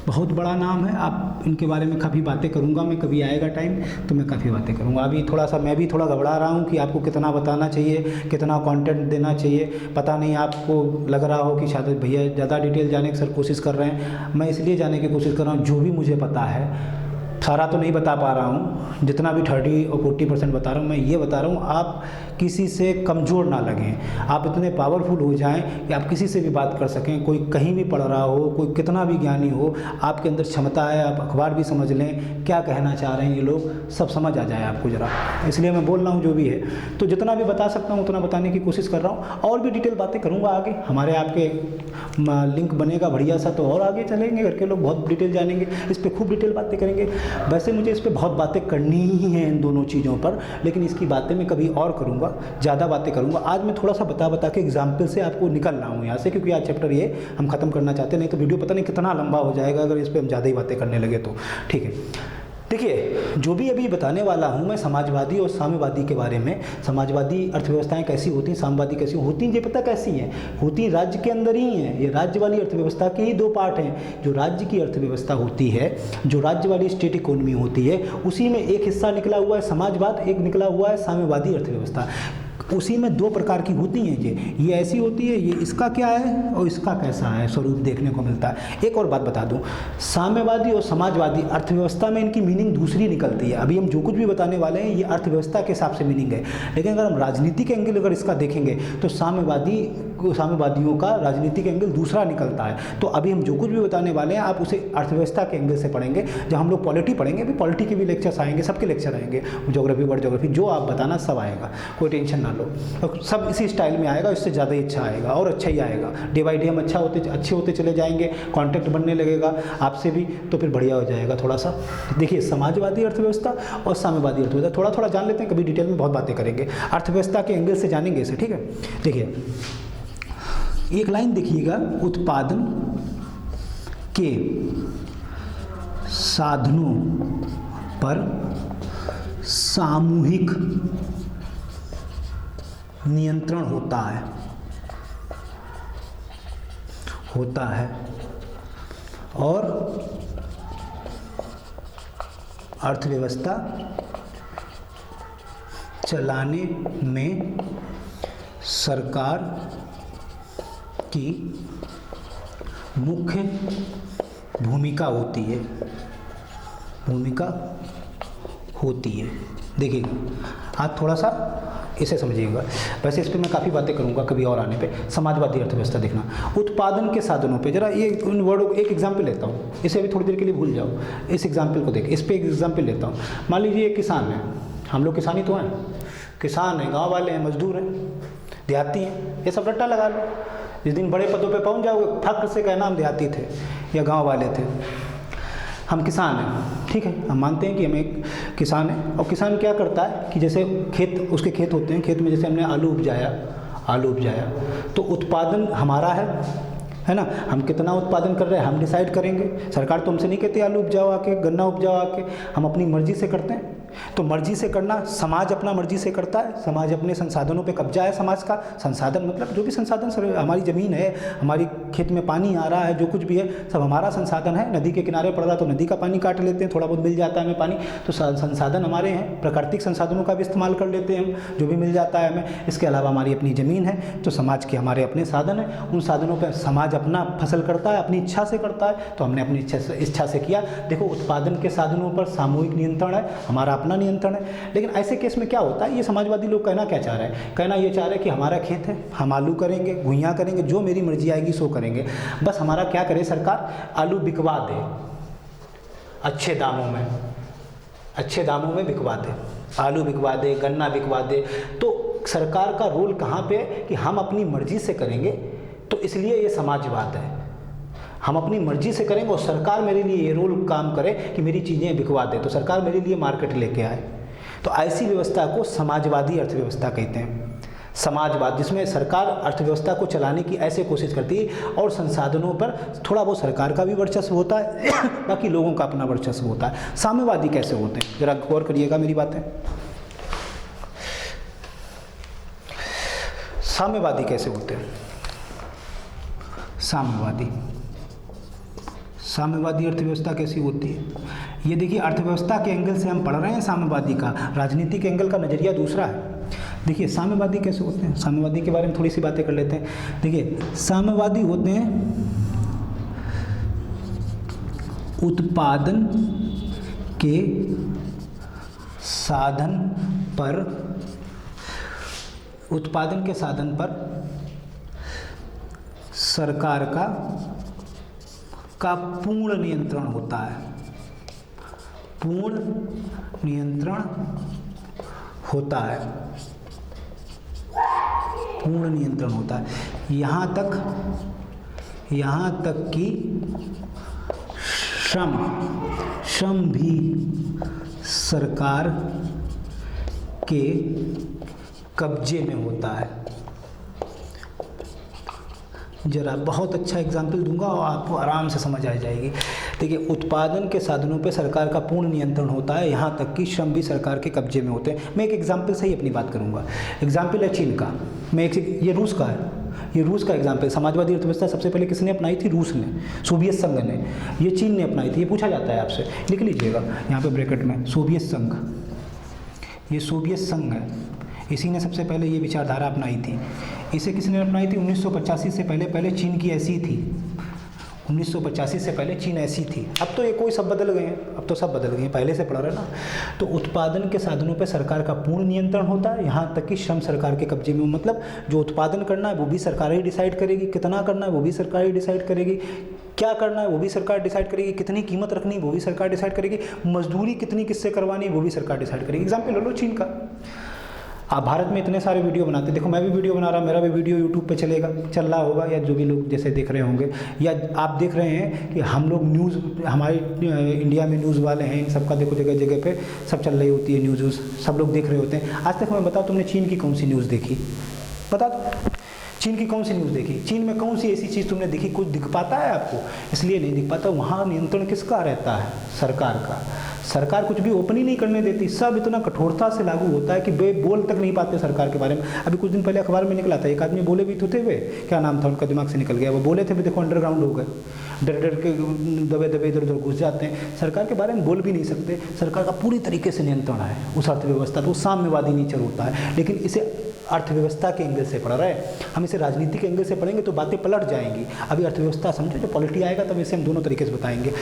बहुत बड़ा नाम है, आप इनके बारे में काफ़ी बातें करूंगा मैं, कभी आएगा टाइम तो मैं काफ़ी बातें करूंगा। अभी थोड़ा सा मैं भी थोड़ा घबरा रहा हूं कि आपको कितना बताना चाहिए, कितना कंटेंट देना चाहिए। पता नहीं आपको लग रहा हो कि शायद भैया ज़्यादा डिटेल जाने की सर कोशिश कर रहे हैं। मैं इसलिए जाने की कोशिश कर रहा हूँ, जो भी मुझे पता है, सारा तो नहीं बता पा रहा हूँ, जितना भी 30 और 40% बता रहा हूँ, मैं ये बता रहा हूँ आप किसी से कमज़ोर ना लगें, आप इतने पावरफुल हो जाएं कि आप किसी से भी बात कर सकें। कोई कहीं भी पढ़ रहा हो, कोई कितना भी ज्ञानी हो, आपके अंदर क्षमता है, आप अखबार भी समझ लें, क्या कहना चाह रहे हैं ये लोग सब समझ आ जाए आपको ज़रा। इसलिए मैं बोल रहा हूँ जो भी है, तो जितना भी बता सकता हूँ उतना बताने की कोशिश कर रहा हूँ। और भी डिटेल बातें करूँगा आगे, हमारे आपके लिंक बनेगा बढ़िया सा, तो और आगे चलेंगे, घर के लोग बहुत डिटेल जानेंगे, इस पर खूब डिटेल बातें करेंगे। वैसे मुझे इस पर बहुत बातें करनी ही हैं इन दोनों चीज़ों पर, लेकिन इसकी बातें मैं कभी और करूँगा, ज़्यादा बातें करूँगा। आज मैं थोड़ा सा बता के एग्जाम्पल से आपको निकल रहा हूँ यहाँ से, क्योंकि आज चैप्टर ये हम ख़त्म करना चाहते हैं, नहीं तो वीडियो पता नहीं कितना लंबा हो जाएगा अगर इस पर हम ज़्यादा ही बातें करने लगे तो। ठीक है, देखिए जो भी अभी बताने वाला हूँ मैं समाजवादी और साम्यवादी के बारे में। समाजवादी अर्थव्यवस्थाएं कैसी होती हैं, साम्यवादी कैसी होती हैं, ये पता कैसी हैं? होती राज्य के अंदर ही हैं। ये राज्य वाली अर्थव्यवस्था के ही दो पार्ट हैं। जो राज्य की अर्थव्यवस्था होती है, जो राज्य वाली स्टेट इकोनॉमी होती है, उसी में एक हिस्सा निकला हुआ है समाजवाद, एक निकला हुआ है साम्यवादी अर्थव्यवस्था। उसी में दो प्रकार की होती हैं ये ऐसी होती है, ये इसका क्या है और इसका कैसा है स्वरूप देखने को मिलता है। एक और बात बता दूं, साम्यवादी और समाजवादी अर्थव्यवस्था में इनकी मीनिंग दूसरी निकलती है। अभी हम जो कुछ भी बताने वाले हैं ये अर्थव्यवस्था के हिसाब से मीनिंग है, लेकिन अगर हम राजनीतिक एंगल अगर इसका देखेंगे तो साम्यवादियों का राजनीतिक एंगल दूसरा निकलता है। तो अभी हम जो कुछ भी बताने वाले हैं आप उसे अर्थव्यवस्था के एंगल से पढ़ेंगे। जब हम लोग पॉलिटी पढ़ेंगे, अभी पॉलिटी के भी लेक्चर्स आएंगे, सबके लेक्चर आएंगे, ज्योग्राफी वर्ल्ड ज्योग्राफी, जो आप बताना सब आएगा, कोई टेंशन ना लो। तो सब इसी स्टाइल में आएगा, इससे ज़्यादा ही अच्छा आएगा और अच्छा ही आएगा। डे बाई डे हम अच्छे होते चले जाएंगे, कॉन्टैक्ट बनने लगेगा आपसे भी, तो फिर बढ़िया हो जाएगा थोड़ा सा। देखिए समाजवादी अर्थव्यवस्था और साम्यवादी अर्थव्यवस्था थोड़ा थोड़ा जान लेते हैं, कभी डिटेल में बहुत बातें करेंगे, अर्थव्यवस्था के एंगल से जानेंगे इसे। ठीक है, देखिए एक लाइन देखिएगा, उत्पादन के साधनों पर सामूहिक नियंत्रण होता है और अर्थव्यवस्था चलाने में सरकार की मुख्य भूमिका होती है। देखिए आप थोड़ा सा इसे समझिएगा, वैसे इस पर मैं काफ़ी बातें करूंगा कभी और आने पे। समाजवादी अर्थव्यवस्था देखना, उत्पादन के साधनों पे, जरा ये उन वर्डों एक एग्जाम्पल लेता हूँ, इसे अभी थोड़ी देर के लिए भूल जाओ, इस एग्जाम्पल को देख, इस पर एक एग्जाम्पल लेता हूँ। मान लीजिए एक किसान है, हम लोग किसान ही तो हैं, किसान हैं, गाँव वाले हैं, मजदूर हैं, देहाती हैं, ये सब रट्टा लगा लो। जिस दिन बड़े पदों पे पहुंच जाओगे फख्र से कहना हम देहाती थे या गांव वाले थे। हम किसान हैं, ठीक है, हम मानते हैं कि हम एक किसान हैं। और किसान क्या करता है कि जैसे उसके खेत होते हैं, खेत में जैसे हमने आलू उपजाया तो उत्पादन हमारा है ना, हम कितना उत्पादन कर रहे हैं हम डिसाइड करेंगे। सरकार तो हमसे नहीं कहती आलू उपजाओ आके, गन्ना उपजाओ आके, हम अपनी मर्जी से करते हैं। तो मर्जी से करना, समाज अपना मर्जी से करता है, समाज अपने संसाधनों पे कब्जा है। समाज का संसाधन मतलब जो भी संसाधन, सर हमारी ज़मीन है, हमारी खेत में पानी आ रहा है, जो कुछ भी है सब हमारा संसाधन है। नदी के किनारे पड़ रहा तो नदी का पानी काट लेते हैं, थोड़ा बहुत मिल जाता है हमें पानी, तो संसाधन हमारे हैं। प्राकृतिक संसाधनों का भी इस्तेमाल कर लेते हैं हम, जो भी मिल जाता है हमें। इसके अलावा हमारी अपनी ज़मीन है, तो समाज के हमारे अपने साधन हैं। उन साधनों पर समाज अपना फसल करता है, अपनी इच्छा से करता है, तो हमने अपनी इच्छा से किया। देखो उत्पादन के साधनों पर सामूहिक नियंत्रण है, हमारा अपना नियंत्रण है। लेकिन ऐसे केस में क्या होता है, ये समाजवादी लोग कहना क्या चाह रहे हैं, कहना ये चाह रहे हैं कि हमारा खेत है, हम आलू करेंगे, घुइयाँ करेंगे, जो मेरी मर्जी आएगी सो करेंगे। बस हमारा क्या करे सरकार, आलू बिकवा दे अच्छे दामों में बिकवा दे, आलू बिकवा दे, गन्ना बिकवा दे। तो सरकार का रोल कहाँ पे है कि हम अपनी मर्जी से करेंगे, तो इसलिए ये समाजवाद है। हम अपनी मर्जी से करेंगे और सरकार मेरे लिए ये रोल काम करे कि मेरी चीज़ें बिकवा दे, तो सरकार मेरे लिए मार्केट लेके आए। तो ऐसी व्यवस्था को समाजवादी अर्थव्यवस्था कहते हैं। समाजवाद जिसमें सरकार अर्थव्यवस्था को चलाने की ऐसे कोशिश करती है और संसाधनों पर थोड़ा बहुत सरकार का भी वर्चस्व होता है बाकी लोगों का अपना वर्चस्व होता है। साम्यवादी कैसे होते हैं, जरा गौर करिएगा मेरी बातें। साम्यवादी कैसे होते हैं, साम्यवादी अर्थव्यवस्था कैसी होती है, ये देखिए अर्थव्यवस्था के एंगल से हम पढ़ रहे हैं साम्यवादी का, राजनीति के एंगल का नज़रिया दूसरा है। देखिए साम्यवादी कैसे होते हैं, साम्यवादी के बारे में थोड़ी सी बातें कर लेते हैं। देखिए साम्यवादी होते हैं उत्पादन के साधन पर उत्पादन के साधन पर सरकार का पूर्ण नियंत्रण होता है, पूर्ण नियंत्रण होता है, पूर्ण नियंत्रण होता है। यहाँ तक कि श्रम भी सरकार के कब्जे में होता है। जरा बहुत अच्छा एग्जाम्पल दूंगा और आपको आराम से समझ आ जाएगी। देखिए, उत्पादन के साधनों पे सरकार का पूर्ण नियंत्रण होता है, यहाँ तक कि श्रम भी सरकार के कब्जे में होते हैं। मैं एक एग्जाम्पल से ही अपनी बात करूंगा। एग्जाम्पल है चीन का। ये रूस का है, ये रूस का एग्जाम्पल। समाजवादी अर्थव्यवस्था सबसे पहले किसने अपनाई थी? रूस ने, सोवियत संघ ने। ये चीन ने अपनाई थी। ये पूछा जाता है आपसे, लिख लीजिएगा यहाँ पे ब्रैकेट में, सोवियत संघ। ये सोवियत संघ है, इसी ने सबसे पहले ये विचारधारा अपनाई थी। इसे किसने अपनाई थी? 1985 से पहले चीन की ऐसी थी। 1985 से पहले चीन ऐसी थी। अब तो ये कोई सब बदल गए हैं, अब तो सब बदल गए हैं, पहले से पढ़ रहे ना। तो उत्पादन के साधनों पे सरकार का पूर्ण नियंत्रण होता है, यहाँ तक कि श्रम सरकार के कब्जे में। मतलब जो उत्पादन करना है वो भी सरकार ही डिसाइड करेगी, कितना करना है वो भी सरकार ही डिसाइड करेगी, क्या करना है वो भी सरकार डिसाइड करेगी, कितनी कीमत रखनी है वो भी सरकार डिसाइड करेगी, मजदूरी कितनी किससे करवानी है वो भी सरकार डिसाइड करेगी। एग्जाम्पल ले लो चीन का। आप भारत में इतने सारे वीडियो बनाते, देखो मैं भी वीडियो बना रहा, मेरा भी वीडियो यूट्यूब पे चल रहा होगा, या जो भी लोग जैसे देख रहे होंगे, या आप देख रहे हैं कि हम लोग न्यूज़, हमारे इंडिया में न्यूज़ वाले हैं, इन सबका देखो जगह जगह पे सब चल रही होती है न्यूज़, सब लोग देख रहे होते हैं। आज तक मैं बताओ, तुमने चीन की कौन सी न्यूज़ देखी? बता दो, चीन की कौन सी न्यूज़ देखी? चीन में कौन सी ऐसी चीज़ तुमने देखी? कुछ दिख पाता है आपको? इसलिए नहीं दिख पाता, वहाँ नियंत्रण किसका रहता है? सरकार का। सरकार कुछ भी ओपन ही नहीं करने देती, सब इतना कठोरता से लागू होता है कि वे बोल तक नहीं पाते सरकार के बारे में। अभी कुछ दिन पहले अखबार में निकला था, एक आदमी बोले भी तो थे, वे क्या नाम था उनका, दिमाग से निकल गया, वो बोले थे, भी देखो अंडरग्राउंड हो गए, डर डर के दबे दबे इधर उधर घुस जाते हैं, सरकार के बारे में बोल भी नहीं सकते। सरकार का पूरी तरीके से नियंत्रण है उस अर्थव्यवस्था पर, वो साम्यवादी नेचर होता है। लेकिन इसे अर्थव्यवस्था के एंगल से पढ़ रहे हैं, हम इसे राजनीति के एंगल से पढ़ेंगे तो बातें पलट जाएंगी। अभी अर्थव्यवस्था समझो, जो पॉलिटी आएगा तब इसे हम दोनों तरीके से बताएंगे।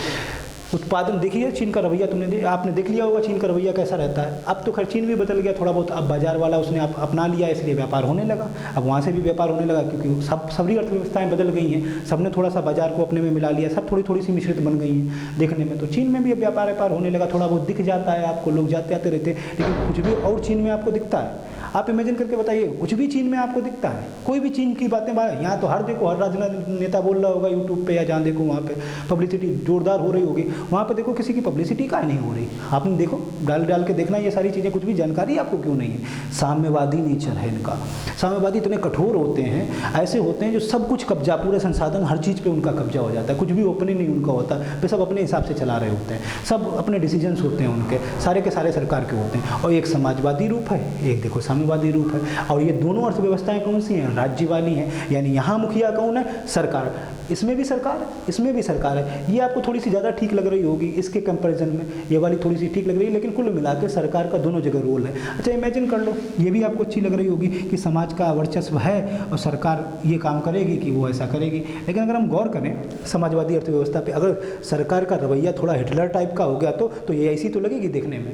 उत्पादन देखिए, चीन का रवैया आपने देख लिया होगा, चीन का रवैया कैसा रहता है। अब तो खैर चीन भी बदल गया थोड़ा बहुत, अब बाजार वाला उसने अपना लिया, इसलिए व्यापार होने लगा। अब वहाँ से भी व्यापार होने लगा, क्योंकि सभी अर्थव्यवस्थाएं बदल गई हैं, सबने थोड़ा सा बाजार को अपने में मिला लिया, सब थोड़ी थोड़ी सी मिश्रित बन गई हैं देखने में। तो चीन में भी अब व्यापार होने लगा, थोड़ा बहुत दिख जाता है आपको, लोग जाते आते रहते हैं, लेकिन कुछ भी और चीन में आपको दिखता है? आप इमेजिन करके बताइए, कुछ भी चीन में आपको दिखता है? कोई भी चीन की बातें यहाँ तो हर देखो, हर राजनेता बोल रहा होगा यूट्यूब पे, या जहाँ देखो वहाँ पे पब्लिसिटी जोरदार हो रही होगी, वहाँ पे देखो किसी की पब्लिसिटी का नहीं हो रही। आपने देखो डाल के देखना ये सारी चीज़ें, कुछ भी जानकारी आपको क्यों नहीं है? साम्यवादी नेचर है इनका। साम्यवादी इतने कठोर होते हैं, ऐसे होते हैं जो सब कुछ कब्जा, पूरे संसाधन हर चीज़ पे उनका कब्जा हो जाता है, कुछ भी ओपन ही नहीं उनका होता, वे सब अपने हिसाब से चला रहे होते हैं, सब अपने डिसीजंस होते हैं उनके, सारे के सारे सरकार के होते हैं। और एक समाजवादी रूप है, एक देखो साम्यवादी रूप है। और ये दोनों अर्थव्यवस्थाएं कौन सी हैं? राज्य वाली हैं। यानी यहाँ मुखिया कौन है? सरकार। इसमें भी सरकार है, इसमें भी सरकार है। ये आपको थोड़ी सी ज़्यादा ठीक लग रही होगी इसके कंपैरिजन में, ये वाली थोड़ी सी ठीक लग रही है, लेकिन कुल मिलाकर सरकार का दोनों जगह रोल है। अच्छा इमेजिन कर लो, ये भी आपको अच्छी लग रही होगी कि समाज का वर्चस्व है और सरकार ये काम करेगी कि वो ऐसा करेगी। लेकिन अगर हम गौर करें समाजवादी अर्थव्यवस्था पे, अगर सरकार का रवैया थोड़ा हिटलर टाइप का हो गया तो ये ऐसी तो लगेगी देखने में,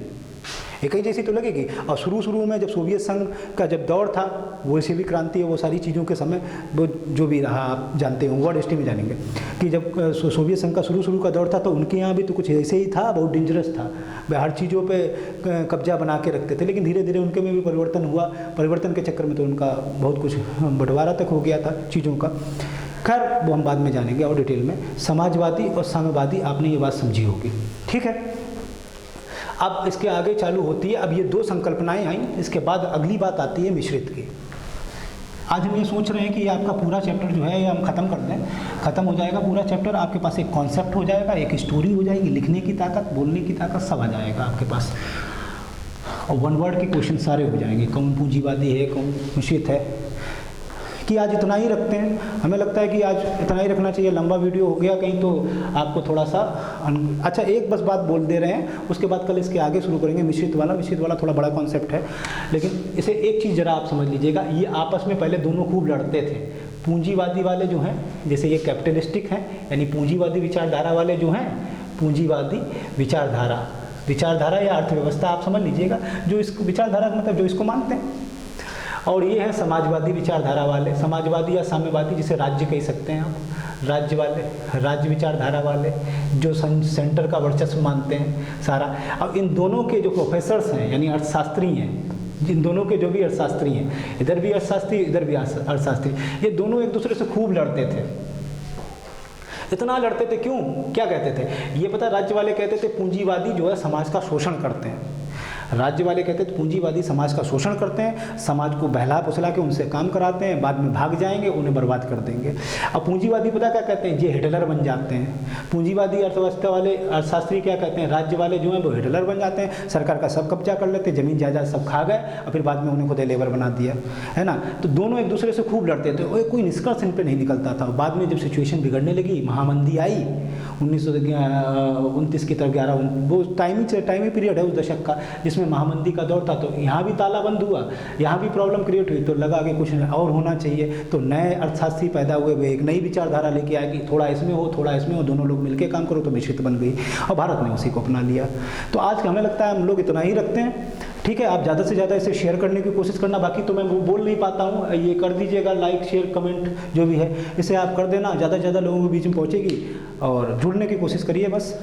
एक ही जैसी तो लगेगी। और शुरू में जब सोवियत संघ का जब दौर था, वो भी क्रांति है, वो सारी चीज़ों के समय वो जो भी रहा आप जानते हो, वर्ड हिस्ट्री में जानेंगे कि जब सोवियत संघ का शुरू का दौर था तो उनके यहाँ भी तो कुछ ऐसे ही था, बहुत डेंजरस था, वे हर चीज़ों पे कब्जा बना के रखते थे। लेकिन धीरे धीरे उनके में भी परिवर्तन हुआ, परिवर्तन के चक्कर में तो उनका बहुत कुछ बंटवारा तक हो गया था चीज़ों का। खैर वो हम बाद में जानेंगे और डिटेल में। समाजवादी और साम्यवादी, आपने ये बात समझी होगी, ठीक है। अब इसके आगे चालू होती है, अब ये दो संकल्पनाएं आई, इसके बाद अगली बात आती है मिश्रित की। आज हम ये सोच रहे हैं कि ये आपका पूरा चैप्टर जो है ये हम ख़त्म कर दें, ख़त्म हो जाएगा पूरा चैप्टर, आपके पास एक कॉन्सेप्ट हो जाएगा, एक स्टोरी हो जाएगी, लिखने की ताकत, बोलने की ताकत सब आ जाएगा आपके पास, और वन वर्ड के क्वेश्चन सारे हो जाएंगे, कौन पूंजीवादी है, कौन मिश्रित है। कि आज इतना ही रखते हैं, हमें लगता है कि आज इतना ही रखना चाहिए, लंबा वीडियो हो गया कहीं तो आपको थोड़ा सा अच्छा एक बस बात बोल दे रहे हैं, उसके बाद कल इसके आगे शुरू करेंगे मिश्रित वाला थोड़ा बड़ा कॉन्सेप्ट है। लेकिन इसे एक चीज़ ज़रा आप समझ लीजिएगा, ये आपस में पहले दोनों खूब लड़ते थे। पूंजीवादी वाले जो हैं, जैसे ये कैपिटलिस्टिक हैं, यानी पूंजीवादी विचारधारा वाले जो हैं, पूंजीवादी विचारधारा या अर्थव्यवस्था आप समझ लीजिएगा, जो इसको विचारधारा मतलब जो इसको मानते हैं, और ये है समाजवादी विचारधारा वाले, समाजवादी या साम्यवादी जिसे राज्य कह सकते हैं आप, राज्य वाले, राज्य विचारधारा वाले जो सेंटर का वर्चस्व मानते हैं सारा। अब इन दोनों के जो प्रोफेसर्स हैं यानी अर्थशास्त्री हैं, जिन दोनों के जो भी अर्थशास्त्री हैं, इधर भी अर्थशास्त्री इधर भी अर्थशास्त्री, ये दोनों एक दूसरे से खूब लड़ते थे। इतना लड़ते थे क्यों, क्या कहते थे ये पता, राज्य वाले कहते थे पूंजीवादी जो है समाज का शोषण करते हैं, राज्य वाले कहते थे पूंजीवादी समाज का शोषण करते हैं, समाज को बहला फुसला के उनसे काम कराते हैं, बाद में भाग जाएंगे, उन्हें बर्बाद कर देंगे। अब पूंजीवादी पता क्या कहते हैं, ये हिटलर बन जाते हैं। पूंजीवादी अर्थव्यवस्था वाले अर्थशास्त्री क्या कहते हैं, राज्य वाले जो हैं वो हिटलर बन जाते हैं, सरकार का सब कब्जा कर लेते, जमीन जायदाद सब खा गए और फिर बाद में उन्हें खुदे लेबर बना दिया, है ना। तो दोनों एक दूसरे से खूब लड़ते थे और कोई निष्कर्ष इन पर नहीं निकलता था। बाद में जब सिचुएशन बिगड़ने लगी, महामंदी आई 1929 की तरफ 11, वो टाइमी पीरियड है उस दशक का जिसमें महामंदी का दौर था, तो यहाँ भी ताला बंद हुआ, यहाँ भी प्रॉब्लम क्रिएट हुई, तो लगा कि कुछ और होना चाहिए। तो नए अर्थशास्त्री पैदा हुए, वे एक नई विचारधारा लेके आएगी, थोड़ा इसमें हो थोड़ा इसमें हो, दोनों लोग मिलकर काम करो तो मिश्रित बन गई और भारत ने उसी को अपना लिया। तो आज हमें लगता है हम लोग इतना ही रखते हैं, ठीक है। आप ज़्यादा से ज़्यादा इसे शेयर करने की कोशिश करना, बाकी तो मैं वो बोल नहीं पाता हूँ, ये कर दीजिएगा लाइक शेयर कमेंट जो भी है इसे आप कर देना, ज़्यादा से ज़्यादा लोगों के बीच में पहुँचेगी और जुड़ने की कोशिश करिए बस।